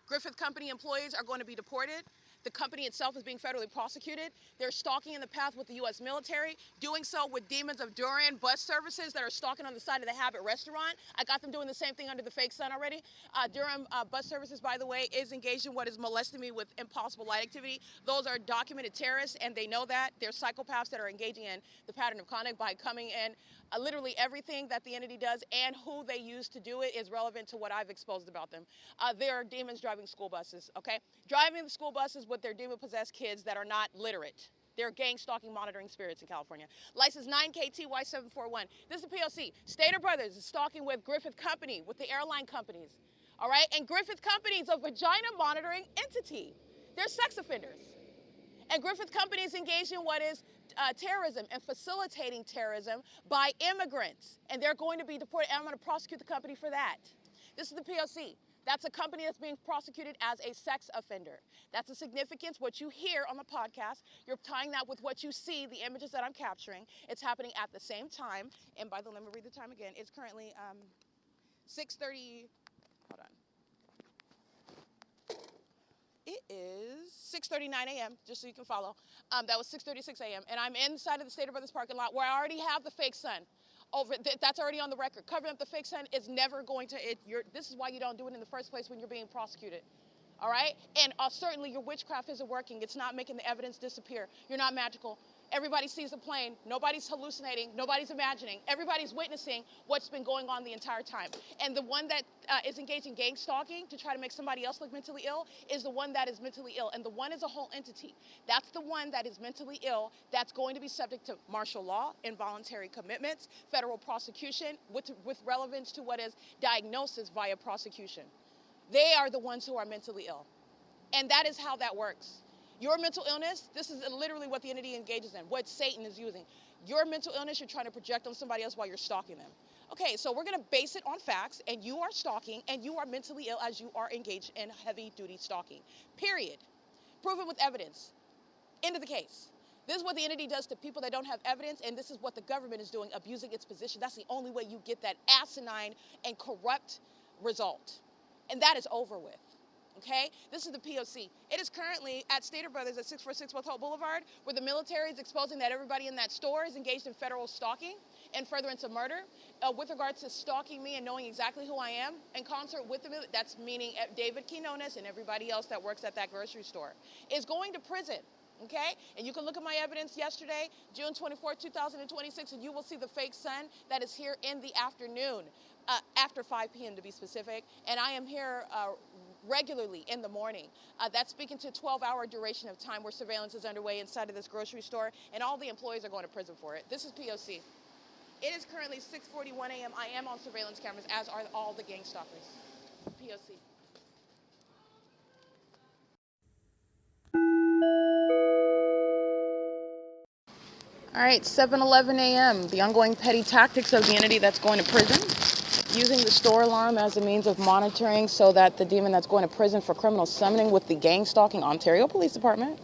S2: Griffith Company employees are going to be deported. The company itself is being federally prosecuted. They're stalking in the path with the U.S. military, doing so with demons of Durham bus services that are stalking on the side of the Habit restaurant. I got them doing the same thing under the fake sun already. Durham bus services, by the way, is engaged in what is molesting me with impossible light activity. Those are documented terrorists, and they know that. They're psychopaths that are engaging in the pattern of conduct by coming in. Literally everything that the entity does and who they use to do it is relevant to what I've exposed about them. There are demons driving school buses, okay? Driving the school buses with their demon-possessed kids that are not literate. They're gang stalking monitoring spirits in California. License 9KTY741. This is the P.O.C. Stater Brothers is stalking with Griffith Company, with the airline companies, all right? And Griffith Company is a vagina monitoring entity. They're sex offenders. And Griffith Company is engaged in what is terrorism and facilitating terrorism by immigrants. And they're going to be deported, and I'm going to prosecute the company for that. This is the P.O.C. That's a company that's being prosecuted as a sex offender. That's the significance. What you hear on the podcast, you're tying that with what you see, the images that I'm capturing. It's happening at the same time. And by the way, let me read the time again. It's currently 6:30. Hold on. It is 6:39 a.m., just so you can follow. That was 6:36 a.m. And I'm inside of the Stater Brothers parking lot where I already have the fake sun. That's already on the record. Covering up the fake sun is never going to, this is why you don't do it in the first place when you're being prosecuted. All right? And certainly your witchcraft isn't working. It's not making the evidence disappear. You're not magical. Everybody sees the plane. Nobody's hallucinating. Nobody's imagining. Everybody's witnessing what's been going on the entire time. And the one that is engaged in gang stalking to try to make somebody else look mentally ill is the one that is mentally ill. And the one is a whole entity. That's the one that is mentally ill that's going to be subject to martial law, involuntary commitments, federal prosecution with relevance to what is diagnosis via prosecution. They are the ones who are mentally ill. And that is how that works. Your mental illness, this is literally what the entity engages in, what Satan is using. Your mental illness, you're trying to project on somebody else while you're stalking them. Okay, so we're going to base it on facts, and you are stalking, and you are mentally ill as you are engaged in heavy-duty stalking. Period. Proven with evidence. End of the case. This is what the entity does to people that don't have evidence, and this is what the government is doing, abusing its position. That's the only way you get that asinine and corrupt result. And that is over with. Okay? This is the P.O.C. It is currently at Stater Brothers at 646 West Hope Boulevard, where the military is exposing that everybody in that store is engaged in federal stalking and furtherance of murder. With regards to stalking me and knowing exactly who I am, in concert with the military, that's meaning David Quinones and everybody else that works at that grocery store, is going to prison. Okay? And you can look at my evidence yesterday, June 24, 2026, and you will see the fake sun that is here in the afternoon, after 5 p.m. to be specific. And I am here regularly in the morning. That's speaking to 12-hour duration of time where surveillance is underway inside of this grocery store, and all the employees are going to prison for it. This is P.O.C. It is currently 6:41 a.m. I am on surveillance cameras, as are all the gang stalkers. P.O.C. All right, 7:11 a.m. The ongoing petty tactics of the entity that's going to prison, using the store alarm as a means of monitoring so that the demon that's going to prison for criminal summoning with the gang stalking Ontario Police Department,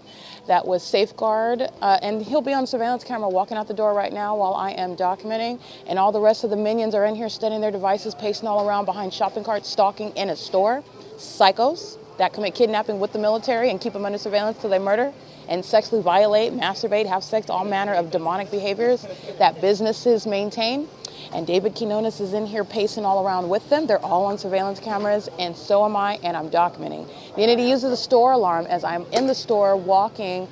S2: that was safeguard, and he'll be on surveillance camera walking out the door right now while I am documenting, and all the rest of the minions are in here studying their devices, pacing all around behind shopping carts, stalking in a store. Psychos that commit kidnapping with the military and keep them under surveillance till they murder and sexually violate, masturbate, have sex, all manner of demonic behaviors that businesses maintain. And David Quinones is in here pacing all around with them. They're all on surveillance cameras, and so am I, and I'm documenting. The entity uses the store alarm as I'm in the store walking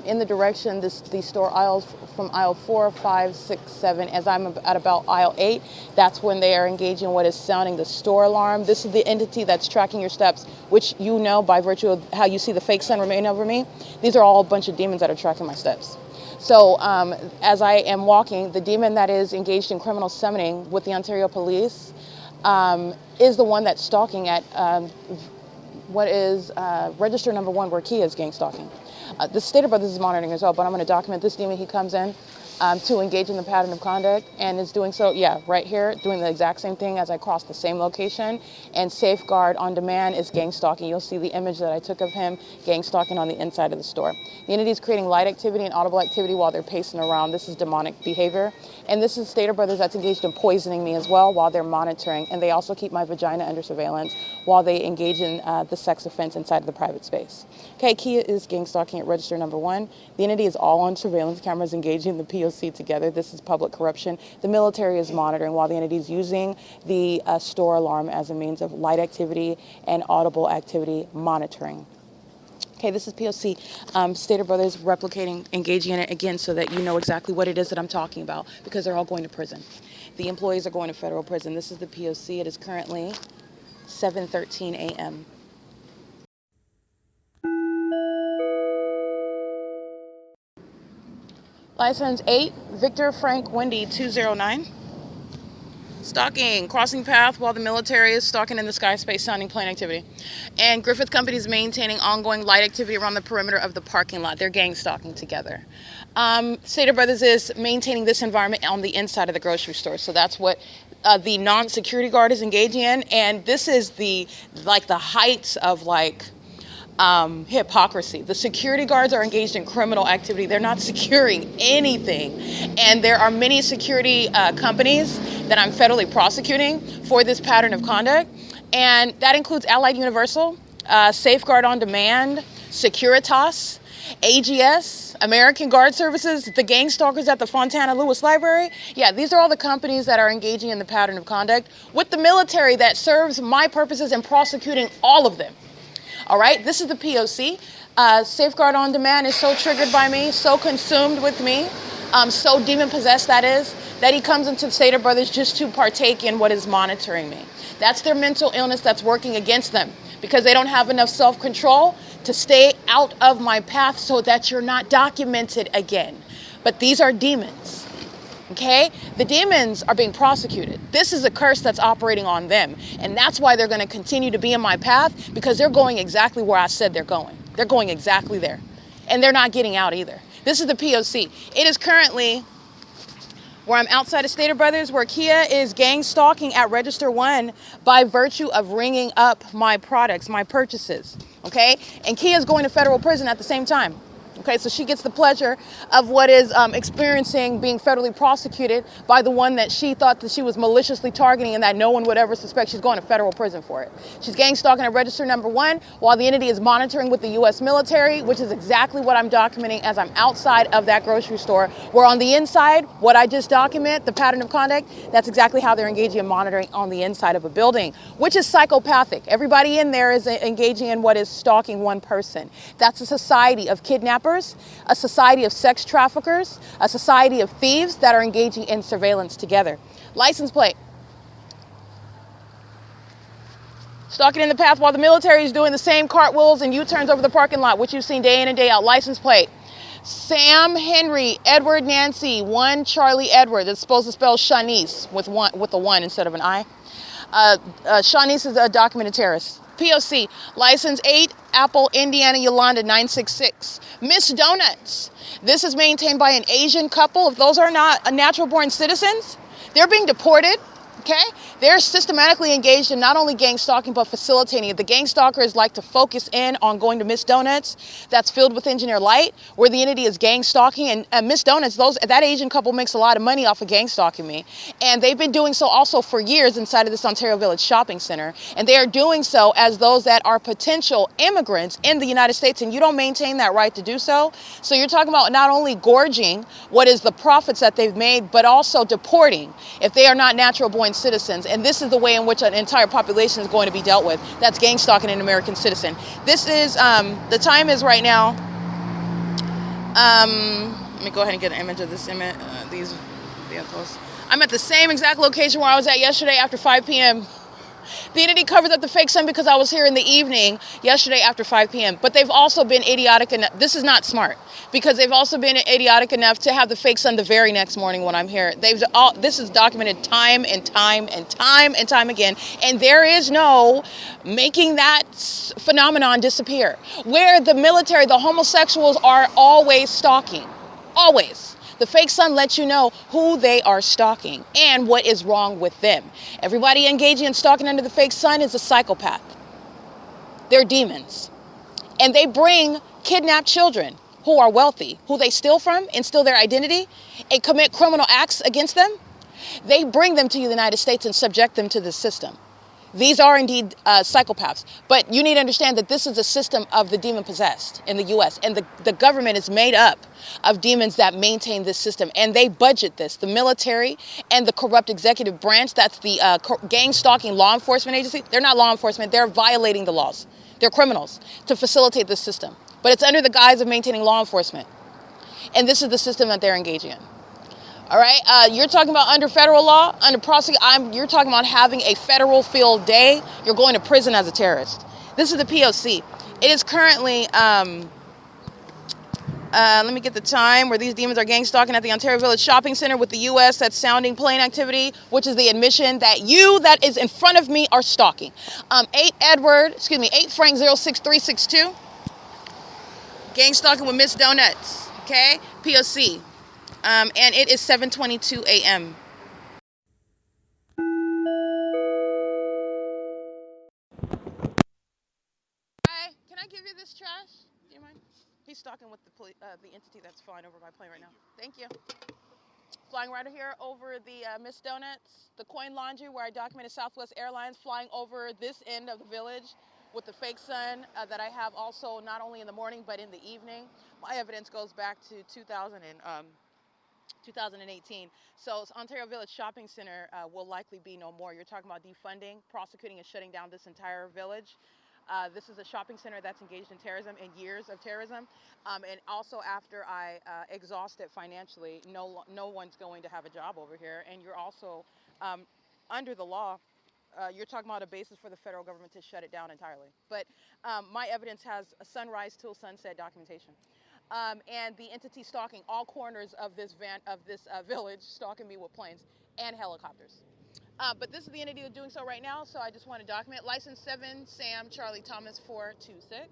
S2: in the direction, the store aisles from aisle 4, 5, 6, 7, as I'm at about aisle 8. That's when they are engaging what is sounding the store alarm. This is the entity that's tracking your steps, which you know by virtue of how you see the fake sun remain over me. These are all a bunch of demons that are tracking my steps. So as I am walking, the demon that is engaged in criminal summoning with the Ontario Police is the one that's stalking at what is register number 1, where Kia is gang stalking. The Stater Brothers is monitoring as well, but I'm going to document this demon. He comes in to engage in the pattern of conduct and is doing so, yeah, right here, doing the exact same thing as I cross the same location. And Safeguard on Demand is gang stalking. You'll see the image that I took of him gang stalking on the inside of the store. The entity is creating light activity and audible activity while they're pacing around. This is demonic behavior. And this is Stater Brothers that's engaged in poisoning me as well while they're monitoring. And they also keep my vagina under surveillance while they engage in the sex offense inside of the private space. Okay, Kia is gang stalking at register number 1. The entity is all on surveillance cameras engaging the P.O.C. together. This is public corruption. The military is monitoring while the entity is using the store alarm as a means of light activity and audible activity monitoring. Okay, this is P.O.C. Stater Brothers replicating, engaging in it again so that you know exactly what it is that I'm talking about, because they're all going to prison. The employees are going to federal prison. This is the P.O.C. It is currently 7:13 a.m. License 8, Victor Frank Wendy 209. Stalking, crossing path while the military is stalking in the sky space, sounding plane activity. And Griffith Company is maintaining ongoing light activity around the perimeter of the parking lot. They're gang stalking together. Stater Brothers is maintaining this environment on the inside of the grocery store. So that's what the non-security guard is engaging in. And this is the heights of hypocrisy. The security guards are engaged in criminal activity. They're not securing anything. And there are many security companies that I'm federally prosecuting for this pattern of conduct. And that includes Allied Universal, Safeguard on Demand, Securitas, AGS, American Guard Services, the gang stalkers at the Fontana Lewis Library. Yeah, these are all the companies that are engaging in the pattern of conduct with the military that serves my purposes in prosecuting all of them. All right, this is the P.O.C. Safeguard on Demand is so triggered by me, so consumed with me, so demon-possessed that is, that he comes into the Stater Brothers just to partake in what is monitoring me. That's their mental illness that's working against them because they don't have enough self-control to stay out of my path so that you're not documented again. But these are demons. Okay? The demons are being prosecuted. This is a curse that's operating on them. And that's why they're going to continue to be in my path, because they're going exactly where I said they're going. They're going exactly there. And they're not getting out either. This is the P.O.C. It is currently where I'm outside of Stater Brothers, where Kia is gang stalking at Register 1 by virtue of ringing up my products, my purchases, okay? And Kia is going to federal prison at the same time. Okay, so she gets the pleasure of what is experiencing being federally prosecuted by the one that she thought that she was maliciously targeting and that no one would ever suspect. She's going to federal prison for it. She's gang stalking at register number 1 while the entity is monitoring with the U.S. military, which is exactly what I'm documenting as I'm outside of that grocery store, where on the inside, what I just document, the pattern of conduct, that's exactly how they're engaging in monitoring on the inside of a building, which is psychopathic. Everybody in there is engaging in what is stalking one person. That's a society of kidnappers, a society of sex traffickers, a society of thieves that are engaging in surveillance together. License plate. Stalking in the path while the military is doing the same cartwheels and U-turns over the parking lot, which you've seen day in and day out. License plate. Sam Henry Edward Nancy 1 Charlie Edward. It's supposed to spell Shanice with a 1 instead of an I. Shanice is a documented terrorist. P.O.C. License 8 Apple Indiana Yolanda 966. Miss Donuts. This is maintained by an Asian couple. If those are not natural born citizens, they're being deported. Okay? They're systematically engaged in not only gang stalking, but facilitating it. The gang stalkers like to focus in on going to Miss Donuts that's filled with engineer light, where the entity is gang stalking. And Miss Donuts, that Asian couple makes a lot of money off of gang stalking me. And they've been doing so also for years inside of this Ontario Village shopping center. And they are doing so as those that are potential immigrants in the United States, and you don't maintain that right to do so. So you're talking about not only gorging what is the profits that they've made, but also deporting if they are not natural born citizens. And this is the way in which an entire population is going to be dealt with. That's gang stalking an American citizen. This is, the time is right now, let me go ahead and get an image of these vehicles. I'm at the same exact location where I was at yesterday after 5 p.m. The entity covers up the fake sun because I was here in the evening yesterday after 5 p.m. But they've also been idiotic enough. This is not smart, because they've also been idiotic enough to have the fake sun the very next morning when I'm here. This is documented time and time and time and time again. And there is no making that phenomenon disappear. Where the military, the homosexuals are always stalking. Always. The fake sun lets you know who they are stalking and what is wrong with them. Everybody engaging in stalking under the fake sun is a psychopath. They're demons. And they bring kidnapped children who are wealthy, who they steal from and steal their identity and commit criminal acts against them. They bring them to the United States and subject them to the system. These are indeed psychopaths. But you need to understand that this is a system of the demon possessed in the U.S. And the government is made up of demons that maintain this system. And they budget this. The military and the corrupt executive branch, that's the gang stalking law enforcement agency. They're not law enforcement. They're violating the laws. They're criminals to facilitate this system. But it's under the guise of maintaining law enforcement. And this is the system that they're engaging in. All right, you're talking about under federal law, you're talking about having a federal field day. You're going to prison as a terrorist. This is the P.O.C. It is currently, let me get the time, where these demons are gang stalking at the Ontario Village Shopping Center with the U.S. That's sounding plane activity, which is the admission that you that is in front of me are stalking. 8 Frank 06362. Gang stalking with Miss Donuts. Okay, P.O.C. And it is 7:22 a.m. Hi, can I give you this trash? Do you mind? He's stalking with the entity that's flying over my plane right now. Thank you. Flying right here over the Miss Donuts, the Coin Laundry, where I documented Southwest Airlines flying over this end of the village with the fake sun that I have also not only in the morning but in the evening. My evidence goes back to 2018. So Ontario Village Shopping Center will likely be no more. You're talking about defunding, prosecuting, and shutting down this entire village. This is a shopping center that's engaged in terrorism and years of terrorism. And also after I exhaust it financially, no one's going to have a job over here. And you're also, under the law, you're talking about a basis for the federal government to shut it down entirely. But my evidence has a sunrise till sunset documentation. And the entity stalking all corners of this village, stalking me with planes and helicopters. But this is the entity that's doing so right now, so I just want to document. License 7 Sam Charlie Thomas 426.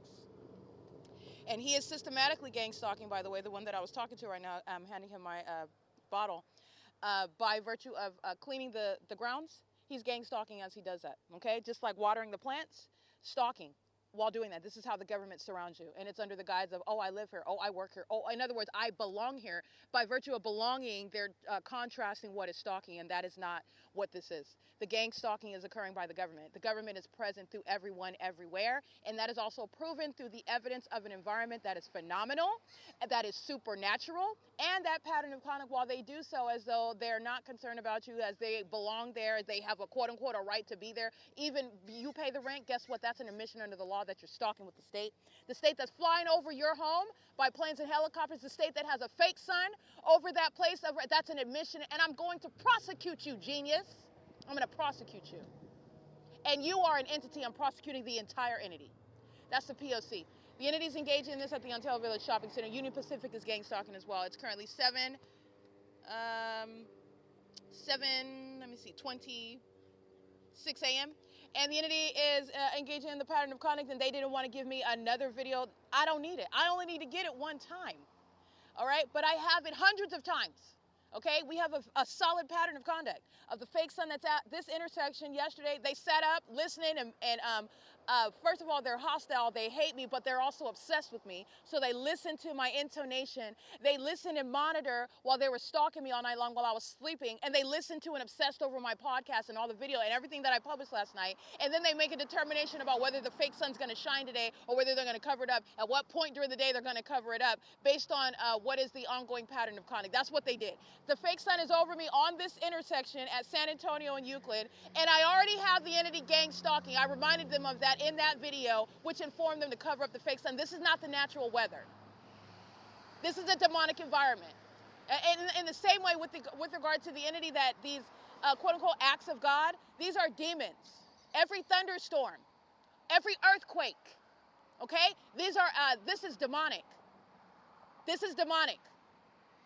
S2: And he is systematically gang stalking, by the way, the one that I was talking to right now. I'm handing him my bottle. by virtue of cleaning the grounds, he's gang stalking as he does that, okay? Just like watering the plants, stalking while doing that. This is how the government surrounds you, and it's under the guise of, oh, I live here, oh, I work here, oh, in other words, I belong here. By virtue of belonging, they're contrasting what is stalking, and that is not what this is. The gang stalking is occurring by the government. The government is present through everyone, everywhere, and that is also proven through the evidence of an environment that is phenomenal, that is supernatural, and that pattern of conduct, while they do so as though they're not concerned about you, as they belong there, as they have a quote-unquote a right to be there, even you pay the rent, guess what? That's an admission under the law that you're stalking with the state. The state that's flying over your home by planes and helicopters, the state that has a fake sun over that place, that's an admission, and I'm going to prosecute you, genius. I'm going to prosecute you. And you are an entity. I'm prosecuting the entire entity. That's the P.O.C. The entities engaging in this at the Untel Village Shopping Center. Union Pacific is gang stalking as well. It's currently 26 a.m. And the entity is engaging in the pattern of conduct, and they didn't want to give me another video. I don't need it. I only need to get it one time. All right? But I have it hundreds of times. Okay? We have a solid pattern of conduct of the fake sun that's at this intersection yesterday. They sat up listening, and first of all, they're hostile. They hate me, but they're also obsessed with me. So they listen to my intonation. They listen and monitor while they were stalking me all night long while I was sleeping. And they listened to and obsessed over my podcast and all the video and everything that I published last night. And then they make a determination about whether the fake sun's going to shine today or whether they're going to cover it up. At what point during the day they're going to cover it up based on what is the ongoing pattern of conduct. That's what they did. The fake sun is over me on this intersection at San Antonio and Euclid. And I already have the entity gang stalking. I reminded them of that in that video, which informed them to cover up the fake sun. This is not the natural weather. This is a demonic environment. And in the same way with regard to the entity that these quote-unquote acts of God, these are demons. Every thunderstorm, every earthquake, okay? This is demonic. This is demonic.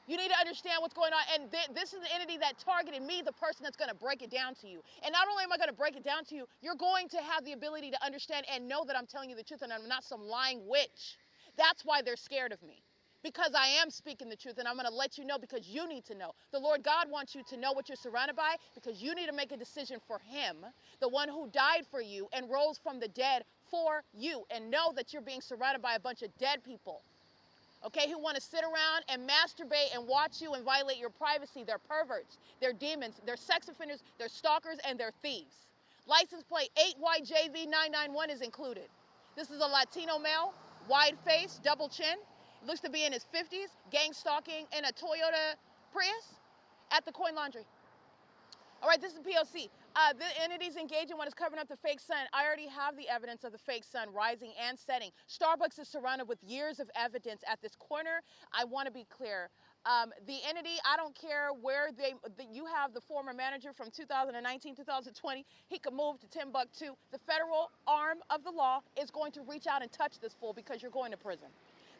S2: You need to understand what's going on. And this is an entity that targeted me, the person that's going to break it down to you. And not only am I going to break it down to you, you're going to have the ability to understand and know that I'm telling you the truth and I'm not some lying witch. That's why they're scared of me. Because I am speaking the truth, and I'm going to let you know because you need to know. The Lord God wants you to know what you're surrounded by because you need to make a decision for Him, the one who died for you and rose from the dead for you, and know that you're being surrounded by a bunch of dead people. Okay, who want to sit around and masturbate and watch you and violate your privacy. They're perverts, they're demons, they're sex offenders, they're stalkers, and they're thieves. License plate 8YJV991 is included. This is a Latino male, wide face, double chin. Looks to be in his 50s, gang stalking in a Toyota Prius at the Coin Laundry. All right, this is P.O.C. The entities engaging when it's covering up the fake sun. I already have the evidence of the fake sun rising and setting. Starbucks is surrounded with years of evidence at this corner. I want to be clear. The entity, I don't care where you have the former manager from 2019, 2020. He could move to Timbuktu. The federal arm of the law is going to reach out and touch this fool because you're going to prison.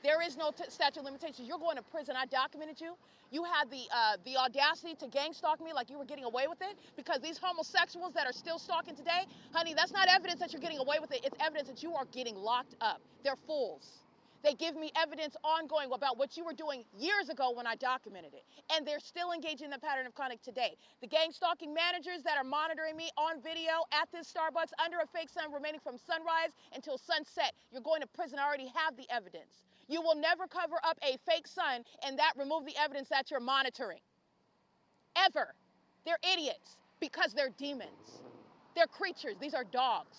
S2: There is no statute of limitations. You're going to prison. I documented you. You had the audacity to gang stalk me like you were getting away with it because these homosexuals that are still stalking today, honey, that's not evidence that you're getting away with it. It's evidence that you are getting locked up. They're fools. They give me evidence ongoing about what you were doing years ago when I documented it. And they're still engaging in the pattern of conduct today. The gang stalking managers that are monitoring me on video at this Starbucks under a fake sun remaining from sunrise until sunset. You're going to prison. I already have the evidence. You will never cover up a fake sun and that remove the evidence that you're monitoring. Ever. They're idiots because they're demons. They're creatures. These are dogs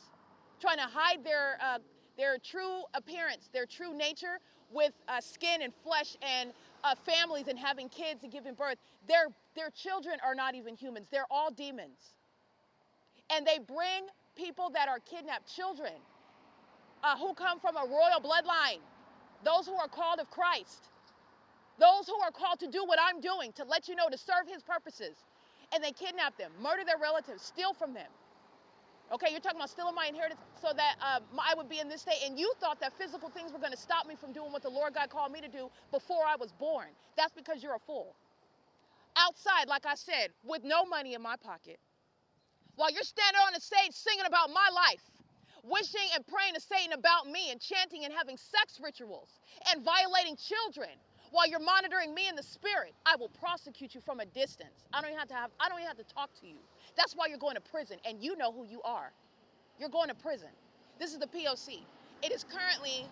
S2: trying to hide their true appearance, their true nature with skin and flesh and families and having kids and giving birth. Their children are not even humans. They're all demons. And they bring people that are kidnapped, children who come from a royal bloodline. Those who are called of Christ, those who are called to do what I'm doing, to let you know, to serve His purposes. And they kidnap them, murder their relatives, steal from them. Okay, you're talking about stealing my inheritance so that I would be in this state. And you thought that physical things were going to stop me from doing what the Lord God called me to do before I was born. That's because you're a fool. Outside, like I said, with no money in my pocket, while you're standing on the stage singing about my life, wishing and praying to Satan about me and chanting and having sex rituals and violating children While you're monitoring me in the spirit, I will prosecute you from a distance. I don't even have to talk to you. That's why you're going to prison, and you know who you are. You're going to prison. This is the P.O.C. It is currently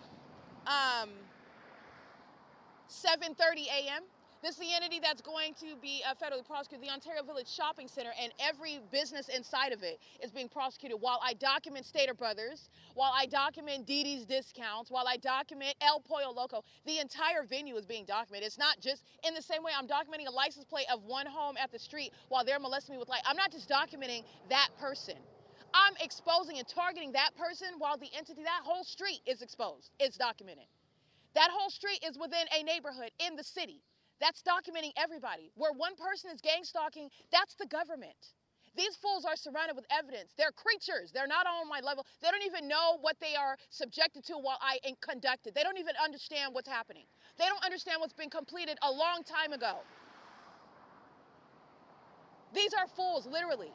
S2: 7:30 a.m. This is the entity that's going to be federally prosecuted, the Ontario Village Shopping Center, and every business inside of it is being prosecuted while I document Stater Brothers, while I document Dee Dee's Discounts, while I document El Pollo Loco. The entire venue is being documented. It's not just in the same way I'm documenting a license plate of one home at the street while they're molesting me with light. I'm not just documenting that person. I'm exposing and targeting that person while the entity, that whole street is exposed. It's documented. That whole street is within a neighborhood in the city. That's documenting everybody. Where one person is gang stalking, that's the government. These fools are surrounded with evidence. They're creatures. They're not on my level. They don't even know what they are subjected to while I conduct it. They don't even understand what's happening. They don't understand what's been completed a long time ago. These are fools, literally.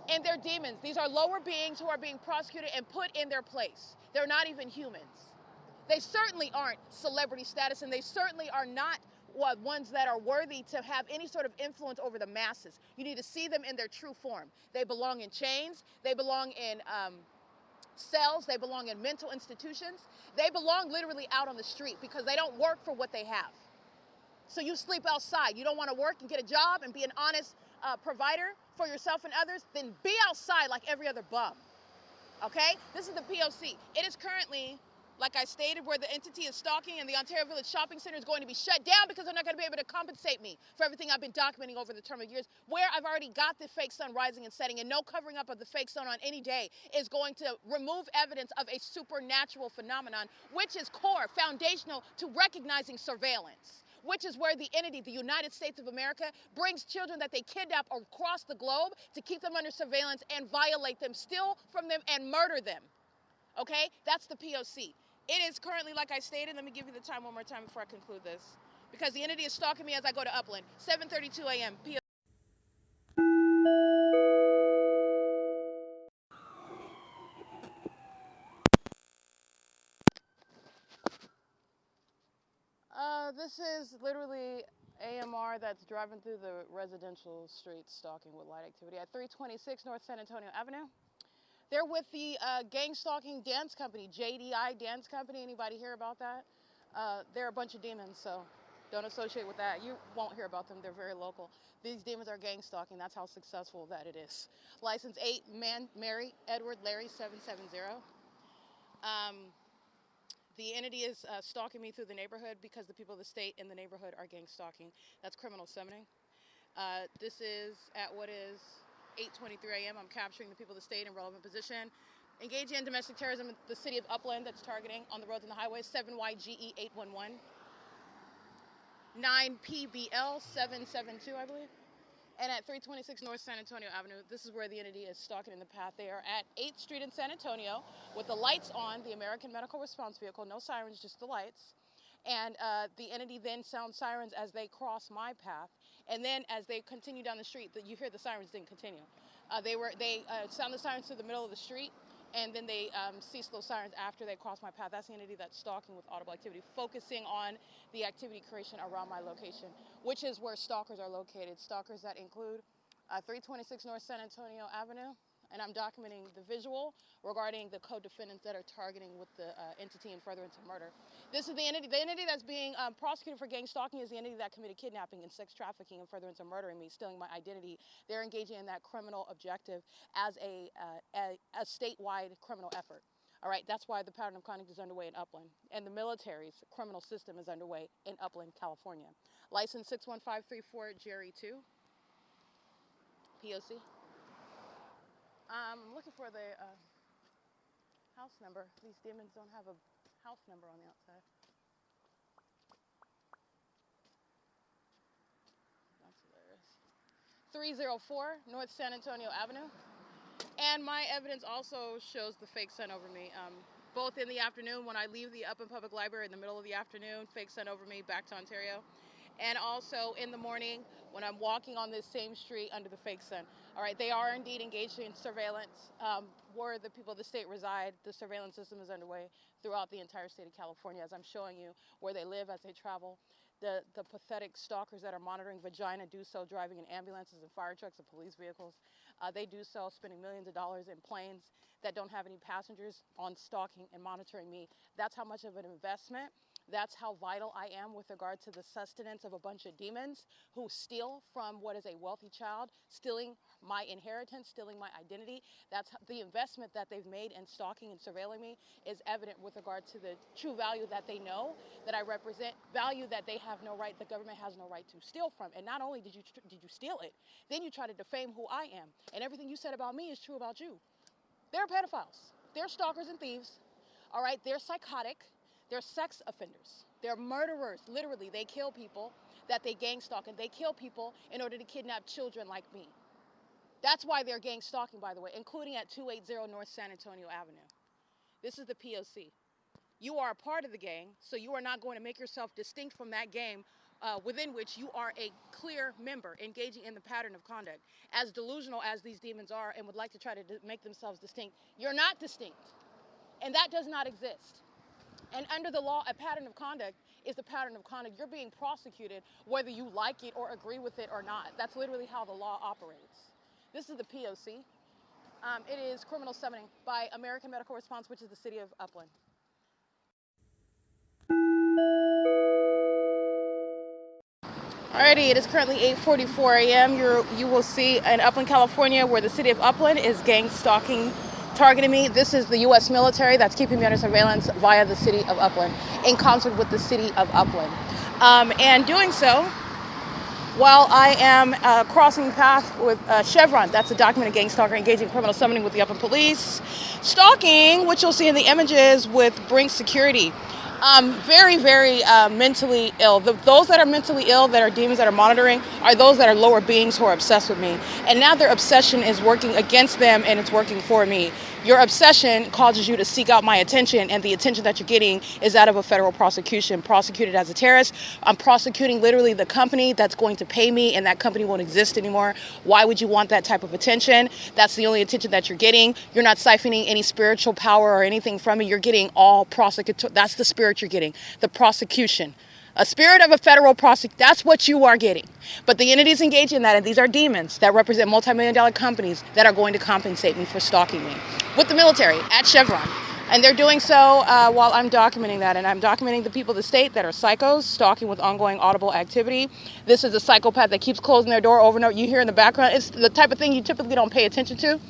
S2: And they're demons. These are lower beings who are being prosecuted and put in their place. They're not even humans. They certainly aren't celebrity status, and they certainly are not ones that are worthy to have any sort of influence over the masses. You need to see them in their true form. They belong in chains. They belong in cells. They belong in mental institutions. They belong literally out on the street because they don't work for what they have. So you sleep outside. You don't want to work and get a job and be an honest provider for yourself and others? Then be outside like every other bum. Okay? This is the P.O.C. It is currently, like I stated, where the entity is stalking, and the Ontario Village Shopping Center is going to be shut down because they're not going to be able to compensate me for everything I've been documenting over the term of years, where I've already got the fake sun rising and setting, and no covering up of the fake sun on any day is going to remove evidence of a supernatural phenomenon, which is core, foundational to recognizing surveillance, which is where the entity, the United States of America, brings children that they kidnap across the globe to keep them under surveillance and violate them, steal from them, and murder them. Okay? That's the P.O.C. It is currently, like I stated, let me give you the time one more time before I conclude this, because the entity is stalking me as I go to Upland. 7:32 a.m. P.O.C. This is literally AMR that's driving through the residential streets stalking with light activity at 326 North San Antonio Avenue. They're with the gang stalking dance company, JDI Dance Company. Anybody hear about that? They're a bunch of demons, so don't associate with that. You won't hear about them. They're very local. These demons are gang stalking. That's how successful that it is. License 8, Mary, Edward, Larry, 770. The entity is stalking me through the neighborhood because the people of the state in the neighborhood are gang stalking. That's criminal summoning. This is at what is 8:23 a.m. I'm capturing the people of the state in relevant position. Engaging in domestic terrorism in the city of Upland that's targeting on the roads and the highways, 7YGE 811. 9PBL 772, I believe. And at 326 North San Antonio Avenue, this is where the entity is stalking in the path. They are at 8th Street in San Antonio with the lights on, the American Medical Response Vehicle, no sirens, just the lights. And the entity then sounds sirens as they cross my path. And then as they continue down the street, you hear the sirens didn't continue. They sound the sirens to the middle of the street, and then they cease those sirens after they cross my path. That's the entity that's stalking with audible activity, focusing on the activity creation around my location, which is where stalkers are located. Stalkers that include 326 North San Antonio Avenue, and I'm documenting the visual regarding the co-defendants that are targeting with the entity in furtherance of murder. This is the entity. The entity that's being prosecuted for gang stalking is the entity that committed kidnapping and sex trafficking in furtherance of murdering me, stealing my identity. They're engaging in that criminal objective as a statewide criminal effort. All right, that's why the pattern of conduct is underway in Upland, and the military's criminal system is underway in Upland, California. License 61534 Jerry 2, P.O.C. I'm looking for the house number. These demons don't have a house number on the outside. That's hilarious. 304 North San Antonio Avenue. And my evidence also shows the fake sun over me. Both in the afternoon when I leave the Upland Public Library in the middle of the afternoon, fake sun over me back to Ontario. and also in the morning when I'm walking on this same street under the fake sun. All right, they are indeed engaged in surveillance. Where the people of the state reside, the surveillance system is underway throughout the entire state of California, as I'm showing you where they live as they travel. The pathetic stalkers that are monitoring vagina do so driving in ambulances and fire trucks and police vehicles. They do so spending millions of dollars in planes that don't have any passengers on stalking and monitoring me. That's how much of an investment. That's how vital I am with regard to the sustenance of a bunch of demons who steal from what is a wealthy child, stealing my inheritance, stealing my identity. That's the investment that they've made in stalking and surveilling me is evident with regard to the true value that they know that I represent, value that they have no right, the government has no right to steal from. And not only did you steal it, then you try to defame who I am. And everything you said about me is true about you. They're pedophiles. They're stalkers and thieves. All right, they're psychotic. They're sex offenders. They're murderers. Literally, they kill people that they gang stalk, and they kill people in order to kidnap children like me. That's why they're gang stalking, by the way, including at 280 North San Antonio Avenue. This is the P.O.C. You are a part of the gang, so you are not going to make yourself distinct from that gang within which you are a clear member engaging in the pattern of conduct. As delusional as these demons are and would like to try to make themselves distinct, you're not distinct. And that does not exist. And under the law, a pattern of conduct is a pattern of conduct. You're being prosecuted whether you like it or agree with it or not. That's literally how the law operates. This is the P.O.C. It is criminal summoning by American Medical Response, which is the city of Upland. Alrighty, it is currently 8:44 a.m. You will see in Upland, California, where the city of Upland is gang stalking, targeting me. This is the U.S. military that's keeping me under surveillance via the city of Upland, in concert with the city of Upland. And doing so while I am crossing path with Chevron. That's a documented gang stalker engaging in criminal summoning with the Upland Police. Stalking, which you'll see in the images, with Brink Security. Very, very mentally ill. Those that are mentally ill, that are demons that are monitoring, are those that are lower beings who are obsessed with me. And now their obsession is working against them, and it's working for me. Your obsession causes you to seek out my attention, and the attention that you're getting is that of a federal prosecution. Prosecuted as a terrorist. I'm prosecuting literally the company that's going to pay me, and that company won't exist anymore. Why would you want that type of attention? That's the only attention that you're getting. You're not siphoning any spiritual power or anything from me. You're getting all prosecutor. That's the spirit you're getting. The prosecution. A spirit of a federal prosecutor, that's what you are getting. But the entities engaged in that, and these are demons that represent multi-million-dollar companies that are going to compensate me for stalking me with the military at Chevron. And they're doing so while I'm documenting that. And I'm documenting the people of the state that are psychos, stalking with ongoing audible activity. This is a psychopath that keeps closing their door over and over. You hear in the background, it's the type of thing you typically don't pay attention to.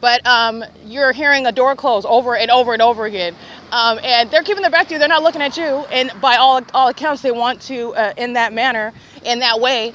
S2: But you're hearing a door close over and over and over again. And they're keeping their back to you. They're not looking at you. And by all accounts, they want to, in that manner, in that way,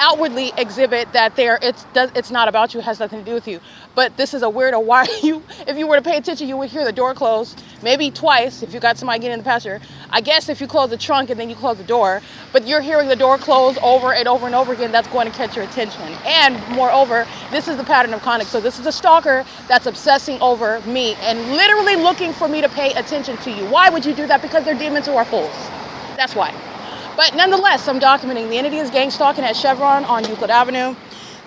S2: outwardly exhibit that it's not about you, it has nothing to do with you. But this is a weirdo. Why are you, if you were to pay attention, you would hear the door close, maybe twice if you got somebody getting in the passenger. I guess if you close the trunk and then you close the door, but you're hearing the door close over and over and over again, that's going to catch your attention. And moreover, this is the pattern of conduct. So this is a stalker that's obsessing over me and literally looking for me to pay attention to you. Why would you do that? Because they're demons who are fools. That's why. But nonetheless, I'm documenting the entity is gang stalking at Chevron on Euclid Avenue.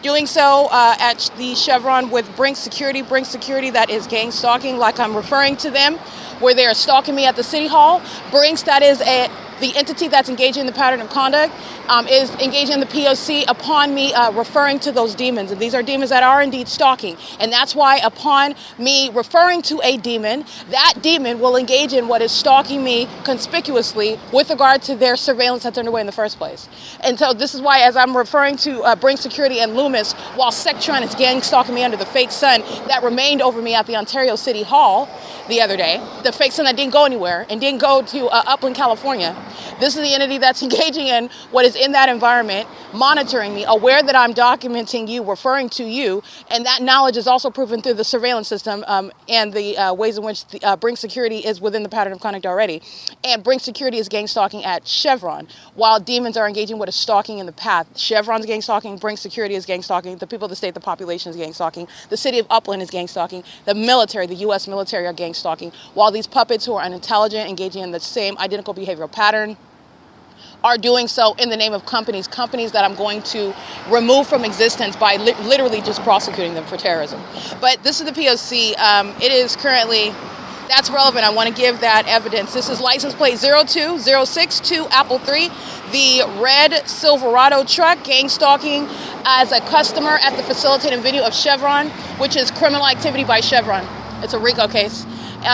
S2: Doing so at the Chevron with Brink Security. Brink Security, that is gang stalking, like I'm referring to them, where they are stalking me at the City Hall. Brinks, that is the entity that's engaging in the pattern of conduct, is engaging in the P.O.C. upon me referring to those demons. And these are demons that are indeed stalking. And that's why upon me referring to a demon, that demon will engage in what is stalking me conspicuously with regard to their surveillance that's underway in the first place. And so this is why, as I'm referring to Brink Security and Loomis, while Sectron is gang stalking me under the fake sun that remained over me at the Ontario City Hall the other day, the fake sun that didn't go anywhere and didn't go to Upland, California. This is the entity that's engaging in what is in that environment, monitoring me, aware that I'm documenting you, referring to you, and that knowledge is also proven through the surveillance system and the ways in which Brink Security is within the pattern of conduct already. And Brink Security is gang stalking at Chevron, while demons are engaging with a stalking in the path. Chevron's gang stalking, Brink Security is gang stalking, the people of the state, the population is gang stalking, the city of Upland is gang stalking, the military, the U.S. military are gang stalking, while these puppets who are unintelligent, engaging in the same identical behavioral pattern, are doing so in the name of companies that I'm going to remove from existence by literally just prosecuting them for terrorism. But this is the P.O.C. It is currently, that's relevant. I want to give that evidence. This is license plate 02062 Apple 3, the red Silverado truck, gang stalking as a customer at the facilitating venue of Chevron, which is criminal activity by Chevron. It's a RICO case.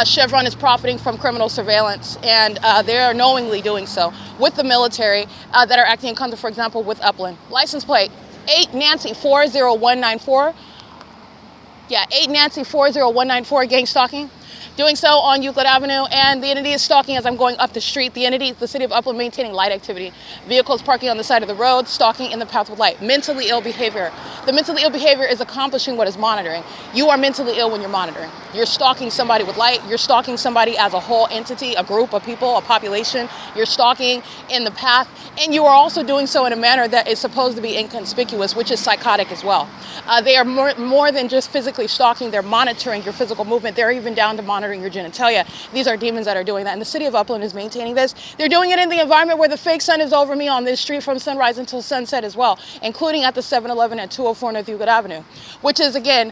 S2: Chevron is profiting from criminal surveillance, and they are knowingly doing so with the military that are acting in concert, for example, with Upland. License plate 8 Nancy 40194. Yeah, 8 Nancy 40194, gang stalking. Doing so on Euclid Avenue, and the entity is stalking as I'm going up the street. The entity is the city of Upland maintaining light activity. Vehicles parking on the side of the road, stalking in the path with light. Mentally ill behavior. The mentally ill behavior is accomplishing what is monitoring. You are mentally ill when you're monitoring. You're stalking somebody with light. You're stalking somebody as a whole entity, a group of people, a population. You're stalking in the path, and you are also doing so in a manner that is supposed to be inconspicuous, which is psychotic as well. They are more than just physically stalking. They're monitoring your physical movement. They're even down to monitoring your genitalia. These are demons that are doing that, and the city of Upland is maintaining this. They're doing it in the environment where the fake sun is over me on this street from sunrise until sunset as well, including at the 7-Eleven at 204 North Euclid Avenue, which is, again,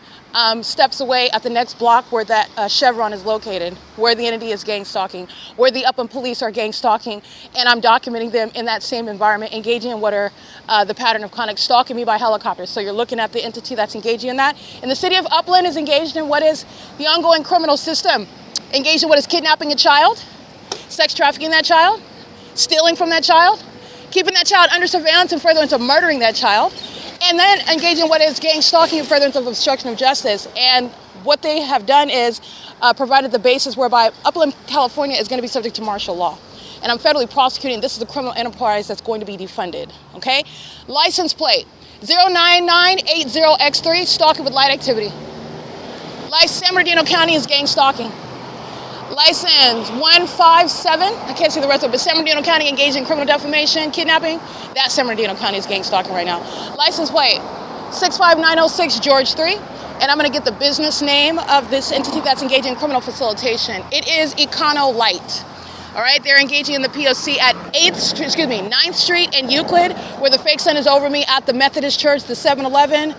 S2: steps away at the next block where that Chevron is located, where the entity is gang stalking, where the Upland police are gang stalking, and I'm documenting them in that same environment, engaging in what are the pattern of conduct, stalking me by helicopter. So you're looking at the entity that's engaging in that. And the city of Upland is engaged in what is the ongoing criminal system, engaged in what is kidnapping a child, sex trafficking that child, stealing from that child, keeping that child under surveillance and furtherance of murdering that child, and then engaging in what is gang stalking and furtherance of obstruction of justice. And what they have done is provided the basis whereby Upland, California is going to be subject to martial law. And I'm federally prosecuting. This is a criminal enterprise that's going to be defunded, okay? License plate 09980X3, stalking with light activity. San Bernardino County is gang stalking. License 157, I can't see the rest of it, but San Bernardino County engaged in criminal defamation, kidnapping. That San Bernardino County is gang stalking right now. License plate 65906 George 3. And I'm going to get the business name of this entity that's engaging in criminal facilitation. It is Econo Light. All right, they're engaging in the P.O.C. at 9th Street and Euclid, where the fake sun is over me, at the Methodist Church, the 7-Eleven,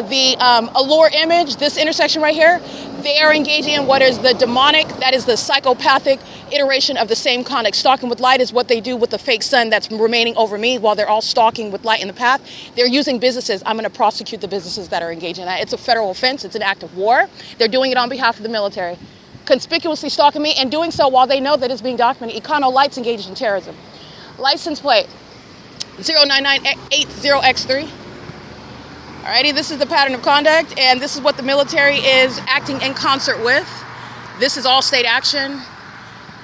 S2: the Allure Image, this intersection right here. They are engaging in what is the demonic, that is the psychopathic iteration of the same conduct. Stalking with light is what they do with the fake sun that's remaining over me while they're all stalking with light in the path. They're using businesses. I'm going to prosecute the businesses that are engaging in that. It's a federal offense. It's an act of war. They're doing it on behalf of the military, conspicuously stalking me, and doing so while they know that it's being documented. Econo Light's engaged in terrorism. License plate 09980X3. Alrighty, this is the pattern of conduct, and this is what the military is acting in concert with. This is all state action,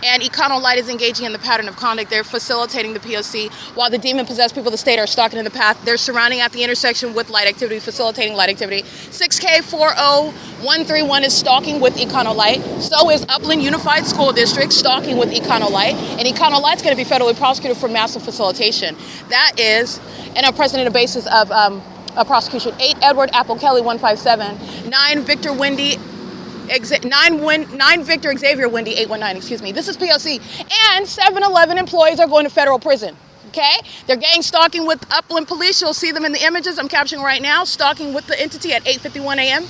S2: and Econo Light is engaging in the pattern of conduct. They're facilitating the P.O.C. while the demon-possessed people of the state are stalking in the path. They're surrounding at the intersection with light activity, facilitating light activity. 6K40131 is stalking with Econo Light. So is Upland Unified School District stalking with Econo Light, and Econo Light's going to be federally prosecuted for massive facilitation. That is an unprecedented basis of a prosecution. 8 Edward Apple Kelly 157, 9 Victor Wendy 9 Victor Xavier Wendy 819, excuse me. This is P.O.C. And 7-Eleven employees are going to federal prison. Okay? They're gang stalking with Upland police. You'll see them in the images I'm capturing right now, stalking with the entity at 8:51 a.m.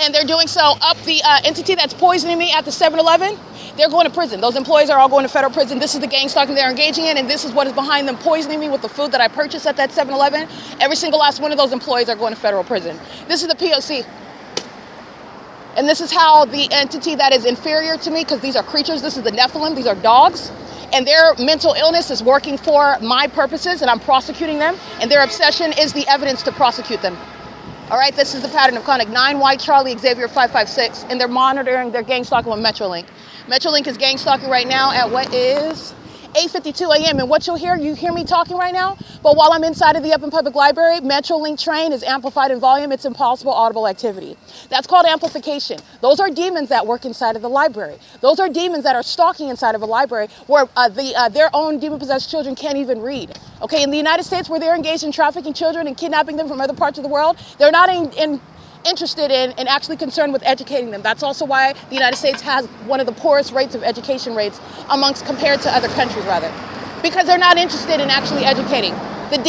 S2: And they're doing so up the entity that's poisoning me at the 7-Eleven. They're going to prison. Those employees are all going to federal prison. This is the gang stalking they're engaging in, and this is what is behind them poisoning me with the food that I purchased at that 7-Eleven. Every single last one of those employees are going to federal prison. This is the P.O.C. And this is how the entity that is inferior to me, because these are creatures, this is the Nephilim, these are dogs, and their mental illness is working for my purposes, and I'm prosecuting them, and their obsession is the evidence to prosecute them. All right, this is the pattern of conduct. 9 White Charlie Xavier 556, and they're monitoring their gang stalking with Metrolink. Metrolink is gang stalking right now at what is 8:52 a.m. And what you hear me talking right now, but while I'm inside of the Upland Public Library, Metrolink train is amplified in volume. It's impossible audible activity. That's called amplification. Those are demons that work inside of the library. Those are demons that are stalking inside of a library where their own demon-possessed children can't even read. Okay, in the United States, where they're engaged in trafficking children and kidnapping them from other parts of the world, they're not interested in and actually concerned with educating them. That's also why the United States has one of the poorest rates of education rates compared to other countries rather. because they're not interested in actually educating.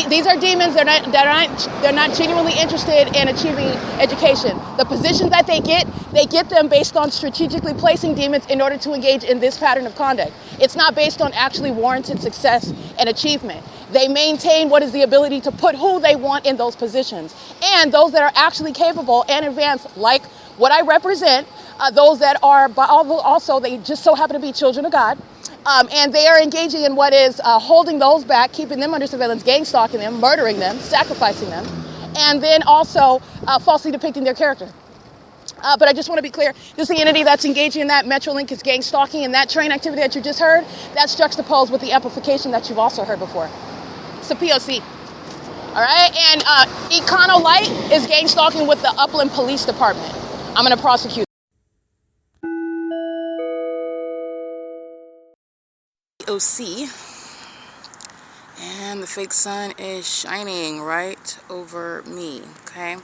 S2: These are demons. They're not genuinely interested in achieving education. The positions that they get them based on strategically placing demons in order to engage in this pattern of conduct. It's not based on actually warranted success and achievement. They maintain what is the ability to put who they want in those positions, and those that are actually capable and advanced, like what I represent, those that are also, they just so happen to be children of God. And they are engaging in what is holding those back, keeping them under surveillance, gang stalking them, murdering them, sacrificing them, and then also falsely depicting their character. But I just want to be clear, this is the entity that's engaging in that. Metrolink is gang stalking, and that train activity that you just heard, that's juxtaposed with the amplification that you've also heard before. It's a P.O.C. All right, and Econolite is gang stalking with the Upland Police Department. I'm going to prosecute. P.O.C. And the fake sun is shining right over me, okay?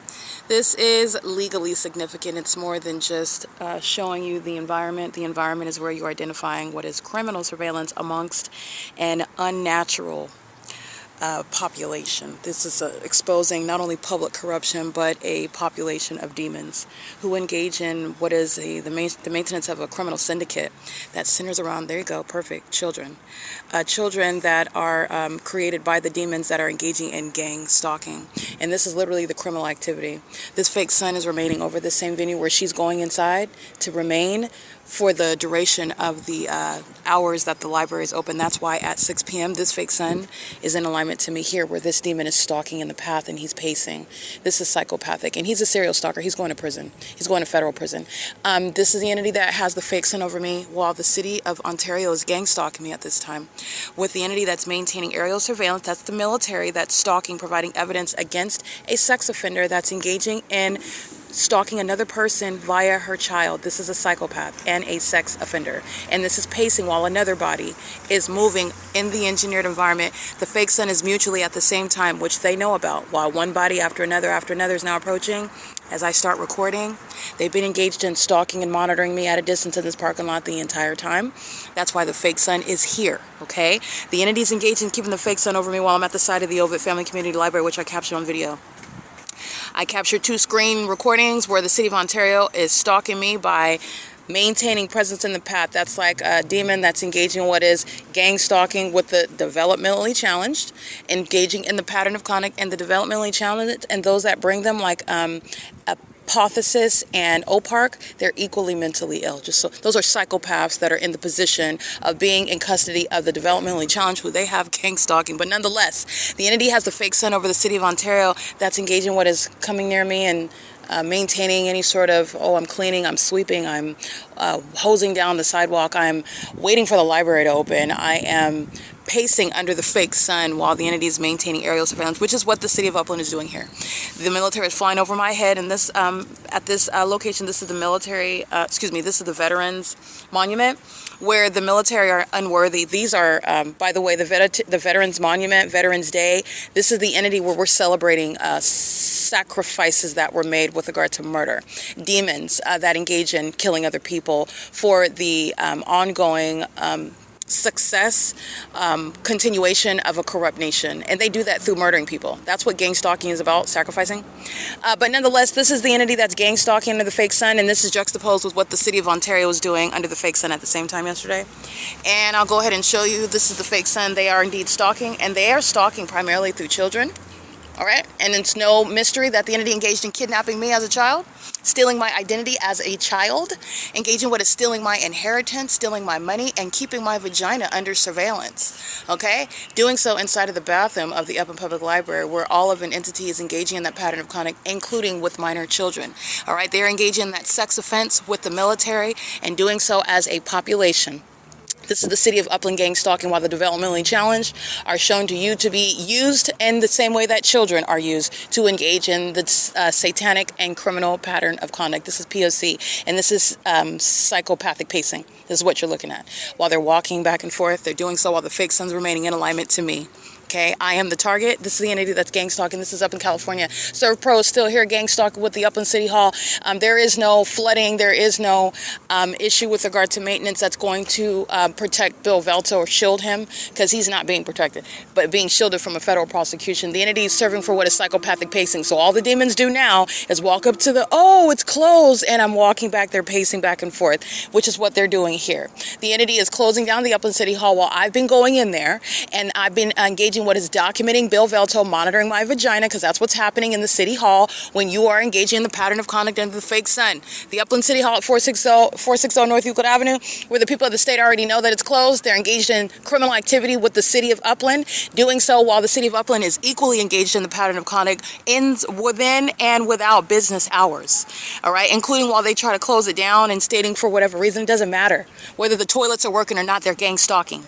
S2: This is legally significant. It's more than just showing you the environment. The environment is where you're identifying what is criminal surveillance amongst an unnatural population. This is exposing not only public corruption, but a population of demons who engage in what is the maintenance of a criminal syndicate that centers around, there you go, perfect, children. Children that are created by the demons that are engaging in gang stalking. And this is literally the criminal activity. This fake sun is remaining over the same venue where she's going inside to remain for the duration of the hours that the library is open. That's why at 6 p.m. this fake sun is in alignment to me here, where this demon is stalking in the path and he's pacing. This is psychopathic, and he's a serial stalker. He's going to prison. He's going to federal prison. This is the entity that has the fake sun over me, while the city of Ontario is gang stalking me at this time, with the entity that's maintaining aerial surveillance. That's the military that's stalking, providing evidence against a sex offender that's engaging in stalking another person via her child. This is a psychopath and a sex offender. And this is pacing while another body is moving in the engineered environment. The fake sun is mutually at the same time, which they know about, while one body after another is now approaching. As I start recording, they've been engaged in stalking and monitoring me at a distance in this parking lot the entire time. That's why the fake sun is here, okay? The entity's engaged in keeping the fake sun over me while I'm at the side of the Ovid Family Community Library, which I captured on video. I captured 2 screen recordings where the city of Ontario is stalking me by maintaining presence in the path. That's like a demon that's engaging in what is gang stalking with the developmentally challenged, engaging in the pattern of conduct and the developmentally challenged, and those that bring them, like Hypothesis and OPARC, they're equally mentally ill. Just so, those are psychopaths that are in the position of being in custody of the developmentally challenged, who they have gang stalking. But nonetheless, the entity has the fake sun over the city of Ontario that's engaging what is coming near me and maintaining any sort of, oh, I'm cleaning, I'm sweeping, I'm hosing down the sidewalk, I'm waiting for the library to open, I am pacing under the fake sun while the entity is maintaining aerial surveillance, which is what the city of Upland is doing here. The military is flying over my head, and this at this location, this is the military, this is the Veterans Monument, where the military are unworthy. These are, by the way, the Veterans Monument, Veterans Day. This is the entity where we're celebrating sacrifices that were made with regard to murder. Demons that engage in killing other people for the ongoing success, continuation of a corrupt nation. And they do that through murdering people. That's what gang stalking is about, sacrificing. But nonetheless, this is the entity that's gang stalking under the fake sun, and this is juxtaposed with what the city of Ontario was doing under the fake sun at the same time yesterday. And I'll go ahead and show you, this is the fake sun. They are indeed stalking, and they are stalking primarily through children. All right, and it's no mystery that the entity engaged in kidnapping me as a child, stealing my identity as a child, engaging what is stealing my inheritance, stealing my money, and keeping my vagina under surveillance, okay? Doing so inside of the bathroom of the Upland Public Library, where all of an entity is engaging in that pattern of conduct, including with minor children, all right? They're engaging in that sex offense with the military and doing so as a population. This is the city of Upland gang stalking, while the developmentally challenged are shown to you to be used in the same way that children are used to engage in the satanic and criminal pattern of conduct. This is P.O.C. and this is psychopathic pacing. This is what you're looking at. While they're walking back and forth, they're doing so while the fake sun's remaining in alignment to me. Okay, I am the target. This is the entity that's gang stalking. This is up in California. ServPro is still here gang stalking with the Upland City Hall. There is no flooding. There is no issue with regard to maintenance that's going to protect Bill Velto or shield him, because he's not being protected, but being shielded from a federal prosecution. The entity is serving for what is psychopathic pacing. So all the demons do now is walk up to the, oh, it's closed, and I'm walking back there pacing back and forth, which is what they're doing here. The entity is closing down the Upland City Hall while I've been going in there, and I've been engaging what is documenting Bill Velto monitoring my vagina, because that's what's happening in the City Hall when you are engaging in the pattern of conduct under the fake sun. The Upland City Hall at 460 North Euclid Avenue, where the people of the state already know that it's closed. They're engaged in criminal activity with the City of Upland, doing so while the City of Upland is equally engaged in the pattern of conduct within and without business hours, all right, including while they try to close it down and stating for whatever reason, it doesn't matter. Whether the toilets are working or not, they're gang stalking.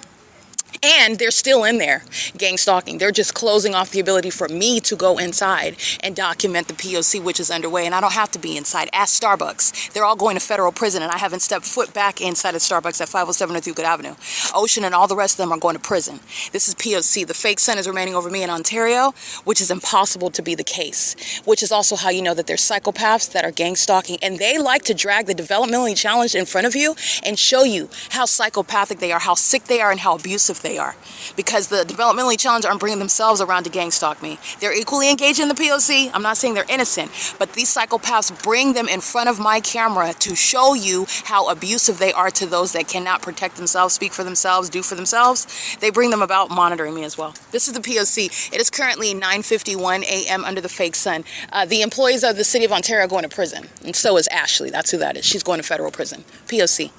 S2: And they're still in there gang stalking. They're just closing off the ability for me to go inside and document the P.O.C, which is underway. And I don't have to be inside. Ask Starbucks. They're all going to federal prison, and I haven't stepped foot back inside of Starbucks at 507 North Euclid Avenue. Ocean and all the rest of them are going to prison. This is P.O.C. The fake sun is remaining over me in Ontario, which is impossible to be the case, which is also how you know that there's psychopaths that are gang stalking. And they like to drag the developmentally challenged in front of you and show you how psychopathic they are, how sick they are, and how abusive they are, because the developmentally challenged aren't bringing themselves around to gang stalk me. They're equally engaged in the P.O.C. I'm not saying they're innocent, but these psychopaths bring them in front of my camera to show you how abusive they are to those that cannot protect themselves, speak for themselves, do for themselves. They bring them about monitoring me as well. This is the P.O.C. It is currently 9:51 a.m. under the fake sun. The employees of the City of Ontario are going to prison, and so is Ashley. That's who that is. She's going to federal prison. P.O.C.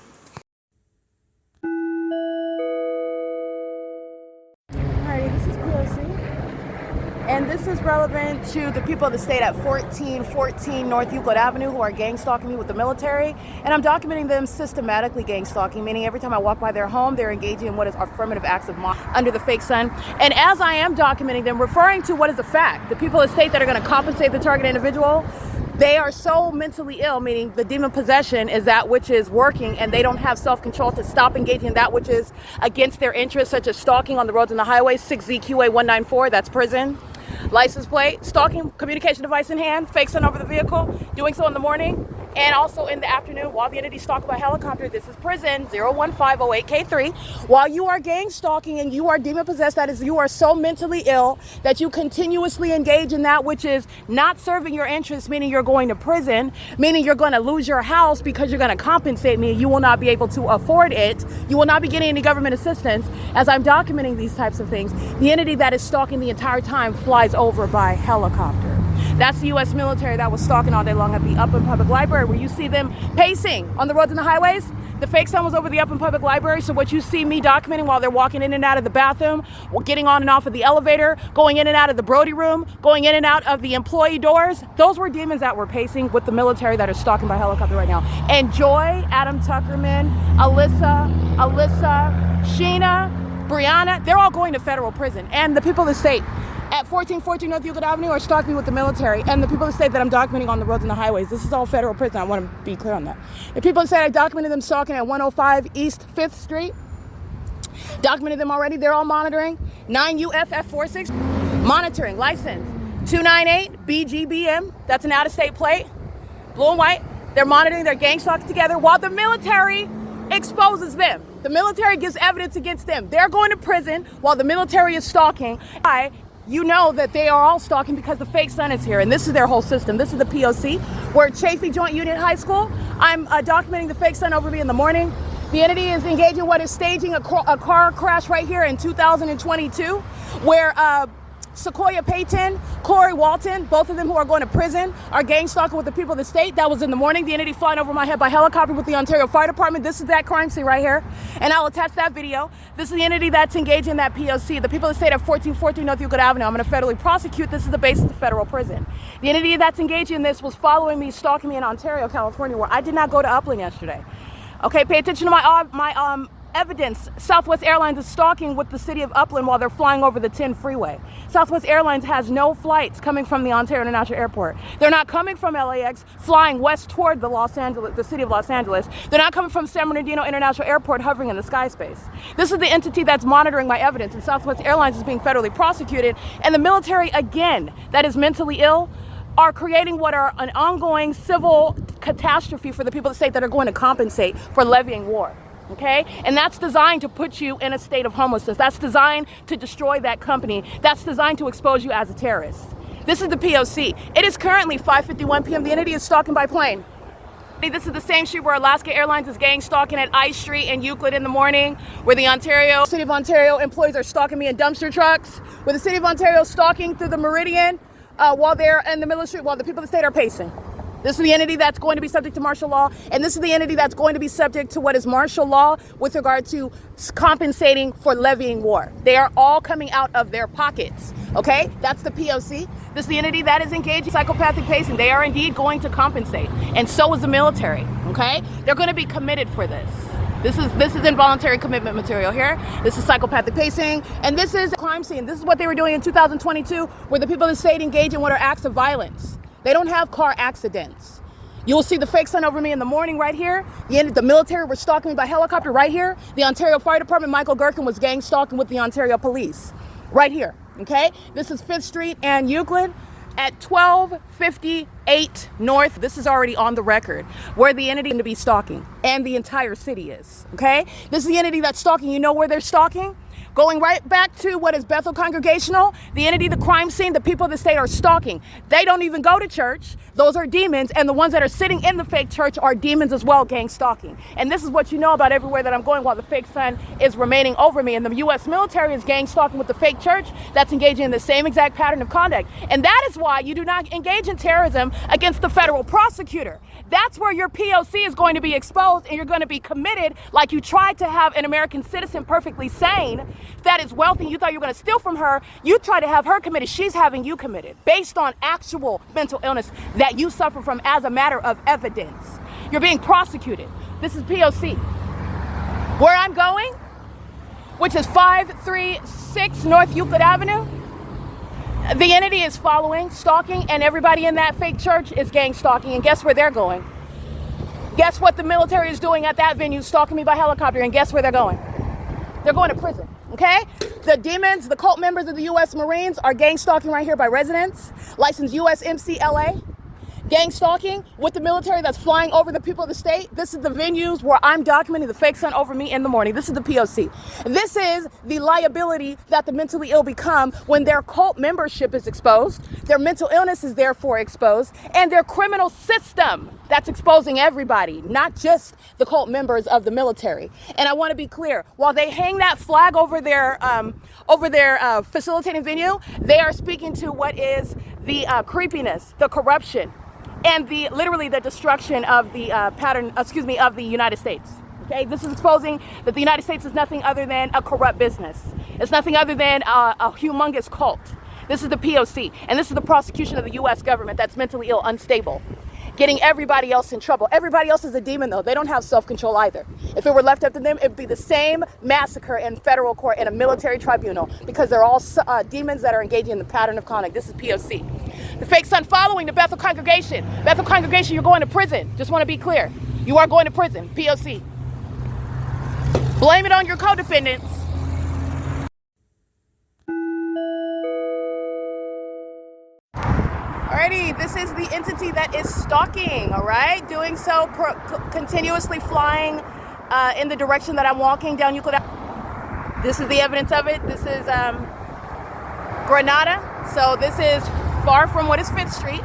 S1: And this is relevant to the people of the state at 1414 North Euclid Avenue who are gang stalking me with the military. And I'm documenting them systematically gang stalking, meaning every time I walk by their home, they're engaging in what is affirmative acts of under the fake sun. And as I am documenting them, referring to what is a fact, the people of the state that are going to compensate the target individual, they are so mentally ill, meaning the demon possession is that which is working, and they don't have self-control to stop engaging in that which is against their interests, such as stalking on the roads and the highways. 6ZQA 194, that's prison. License plate, stalking, communication device in hand, fake sun over the vehicle, doing so in the morning and also in the afternoon while the entity stalked by helicopter. This is prison 01508K3. While you are gang stalking and you are demon possessed, that is, you are so mentally ill that you continuously engage in that which is not serving your interests, meaning you're going to prison, meaning you're going to lose your house because you're going to compensate me. You will not be able to afford it. You will not be getting any government assistance. As I'm documenting these types of things, the entity that is stalking the entire time flies over by helicopter. That's the U.S. military that was stalking all day long at the Upland Public Library, where you see them pacing on the roads and the highways. The fake sun was over the Upland Public Library, so what you see me documenting while they're walking in and out of the bathroom, or getting on and off of the elevator, going in and out of the Brody room, going in and out of the employee doors, those were demons that were pacing with the military that are stalking by helicopter right now. And Joy, Adam Tuckerman, Alyssa, Sheena, Brianna, they're all going to federal prison. And the people of the state at 1414 North Euclid Avenue are stalking me with the military, and the people of the state that I'm documenting on the roads and the highways. This is all federal prison. I want to be clear on that. The people of the state, I documented them stalking at 105 East 5th Street. Documented them already. They're all monitoring. 9UFF46. Monitoring. License 298 BGBM. That's an out-of-state plate. Blue and white. They're monitoring their gang stalking together while the military exposes them. The military gives evidence against them. They're going to prison while the military is stalking. You know that they are all stalking because the fake sun is here, and this is their whole system. This is the P.O.C. We're at Chafee Joint Union High School. I'm documenting the fake sun over me in the morning. The entity is engaging what is staging a car crash right here in 2022, where Sequoia Payton, Corey Walton, both of them who are going to prison, are gang stalking with the people of the state. That was in the morning. The entity flying over my head by helicopter with the Ontario Fire Department. This is that crime scene right here, and I'll attach that video. This is the entity that's engaging in that P.O.C. The people of the state at 1414 North Euclid Avenue. I'm going to federally prosecute. This is the basis of federal prison. The entity that's engaging in this was following me, stalking me in Ontario, California, where I did not go to Upland yesterday. Okay, pay attention to my
S3: evidence. Southwest Airlines is stalking with the city of Upland while they're flying over the 10 freeway. Southwest Airlines has no flights coming from the Ontario International Airport. They're not coming from LAX, flying west toward the city of Los Angeles. They're not coming from San Bernardino International Airport, hovering in the sky space. This is the entity that's monitoring my evidence, and Southwest Airlines is being federally prosecuted. And the military, again, that is mentally ill, are creating what are an ongoing civil catastrophe for the people of the state that are going to compensate for levying war. Okay? And that's designed to put you in a state of homelessness. That's designed to destroy that company. That's designed to expose you as a terrorist. This is the P.O.C. It is currently 5:51 p.m. The entity is stalking by plane. This is the same street where Alaska Airlines is gang stalking at I.I.S Street and Euclid in the morning, where the City of Ontario employees are stalking me in dumpster trucks, where the City of Ontario is stalking through the Meridian while they're in the middle of the street, while the people of the state are pacing. This is the entity that's going to be subject to martial law, and this is the entity that's going to be subject to what is martial law with regard to compensating for levying war. They are all coming out of their pockets, okay? That's the P.O.C. This is the entity that is engaged in psychopathic pacing. They are indeed going to compensate, and so is the military, okay? They're going to be committed for this. This is involuntary commitment material here. This is psychopathic pacing, and this is a crime scene. This is what they were doing in 2022, where the people of the state engage in what are acts of violence. They don't have car accidents. You will see the fake sun over me in the morning right here. The military were stalking me by helicopter right here. The Ontario Fire Department, Michael GERKEN, was gang stalking with the Ontario Police right here, okay? This is 5th Street and Euclid at 1258 North. This is already on the record where the entity is to be stalking, and the entire city is, okay? This is the entity that's stalking. You know where they're stalking? Going right back to what is Bethel Congregational, the entity, the crime scene, the people of the state are stalking. They don't even go to church. Those are demons, and the ones that are sitting in the fake church are demons as well, gang stalking. And this is what you know about everywhere that I'm going while the fake sun is remaining over me. And the U.S. military is gang stalking with the fake church that's engaging in the same exact pattern of conduct. And that is why you do not engage in terrorism against the federal prosecutor. That's where your P.O.C. is going to be exposed, and you're going to be committed like you tried to have an American citizen perfectly sane that is wealthy. You thought you were going to steal from her. You try to have her committed. She's having you committed based on actual mental illness that you suffer from as a matter of evidence. You're being prosecuted. This is P.O.C. Where I'm going, which is 536 North Euclid Avenue, the entity is following, stalking, and everybody in that fake church is gang stalking. And guess where they're going? Guess what the military is doing at that venue, stalking me by helicopter, and guess where they're going? They're going to prison, okay? The demons, the cult members of the U.S. Marines are gang stalking right here by residents, licensed U.S.MC LA. Gang stalking with the military that's flying over the people of the state. This is the venues where I'm documenting the fake sun over me in the morning. This is the P.O.C. This is the liability that the mentally ill become when their cult membership is exposed, their mental illness is therefore exposed, and their criminal system that's exposing everybody, not just the cult members of the military. And I want to be clear, while they hang that flag over their facilitating venue, they are speaking to what is the creepiness, the corruption, and literally the destruction of the of the United States. Okay, this is exposing that the United States is nothing other than a corrupt business. It's nothing other than a humongous cult. This is the P.O.C. and this is the prosecution of the U.S. government that's mentally ill, unstable, getting everybody else in trouble. Everybody else is a demon, though. They don't have self-control either. If it were left up to them, it'd be the same massacre in federal court in a military tribunal, because they're all demons that are engaging in the pattern of conduct. This is P.O.C. The fake son following the Bethel congregation. Bethel congregation, you're going to prison. Just want to be clear. You are going to prison. P.O.C. Blame it on your co-defendants. Alrighty, this is the entity that is stalking, all right? Doing so continuously flying in the direction that I'm walking down Euclid. This is the evidence of it. This is Granada. So this is far from what is 5th Street.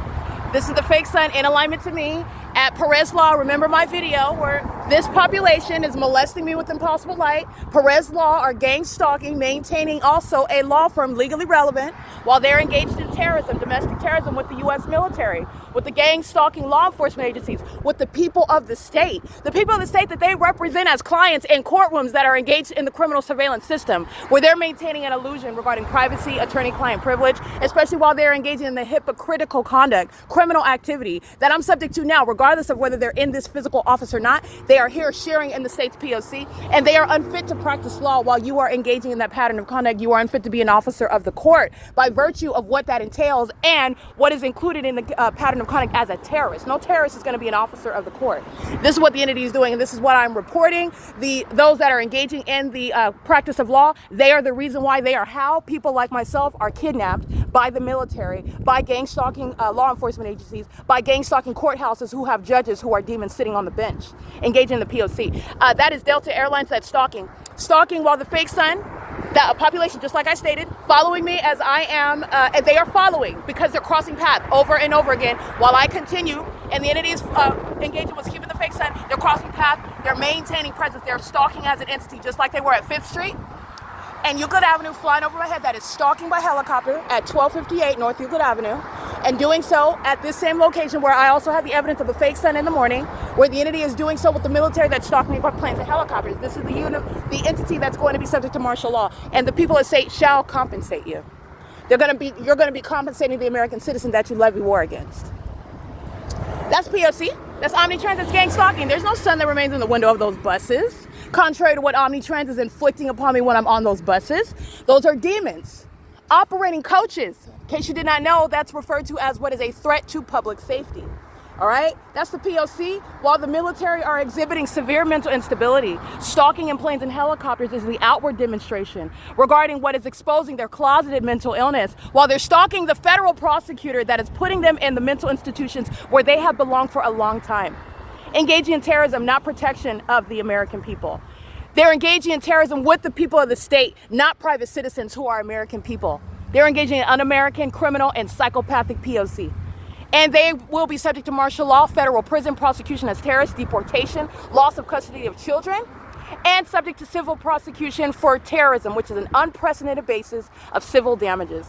S3: This is the fake sun in alignment to me at Perez Law. Remember my video where this population is molesting me with impossible light. Perez Law are gang stalking, maintaining also a law firm legally relevant while they're engaged in terrorism, domestic terrorism with the U.S. military. with the gang stalking law enforcement agencies, with the people of the state that they represent as clients in courtrooms that are engaged in the criminal surveillance system, where they're maintaining an illusion regarding privacy, attorney-client privilege, especially while they're engaging in the hypocritical conduct, criminal activity that I'm subject to now, regardless of whether they're in this physical office or not. They are here sharing in the state's P.O.C, and they are unfit to practice law while you are engaging in that pattern of conduct. You are unfit to be an officer of the court by virtue of what that entails and what is included in the pattern of conduct as a terrorist. No terrorist is going to be an officer of the court. This is what the entity is doing, and this is what I'm reporting. Those that are engaging in the practice of law, they are the reason why they are how people like myself are kidnapped by the military, by gang stalking law enforcement agencies, by gang stalking courthouses who have judges who are demons sitting on the bench, engaging in the P.O.C. That is Delta Airlines that's stalking while the fake sun, that population, just like I stated, following me as I am, and they are following because they're crossing paths over and over again while I continue, and the entity is engaging with keeping the fake sun. They're crossing paths, they're maintaining presence, they're stalking as an entity, just like they were at 5th Street and Euclid Avenue, flying over my head. That is stalking by helicopter at 1258 North Euclid Avenue, and doing so at this same location where I also have the evidence of the fake sun in the morning, where the entity is doing so with the military that's stalking me by planes and helicopters. This is the entity that's going to be subject to martial law, and the people of the state shall compensate you. You're going to be compensating the American citizen that you levy war against. That's P.O.C. That's Omnitransit's gang stalking. There's no sun that remains in the window of those buses, contrary to what Omnitrans is inflicting upon me when I'm on those buses. Those are demons operating coaches. In case you did not know, that's referred to as what is a threat to public safety. All right, that's the P.O.C. While the military are exhibiting severe mental instability, stalking in planes and helicopters is the outward demonstration regarding what is exposing their closeted mental illness, while they're stalking the federal prosecutor that is putting them in the mental institutions where they have belonged for a long time. Engaging in terrorism, not protection of the American people. They're engaging in terrorism with the people of the state, not private citizens who are American people. They're engaging in un-American, criminal, and psychopathic P.O.C. And they will be subject to martial law, federal prison, prosecution as terrorists, deportation, loss of custody of children, and subject to civil prosecution for terrorism, which is an unprecedented basis of civil damages.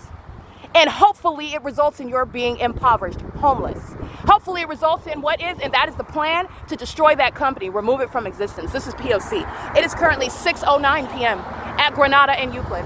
S3: And hopefully it results in your being impoverished, homeless. Hopefully it results in what is, and that is the plan to destroy that company, remove it from existence. This is P.O.C. It is currently 6:09 p.m. at Granada and Euclid.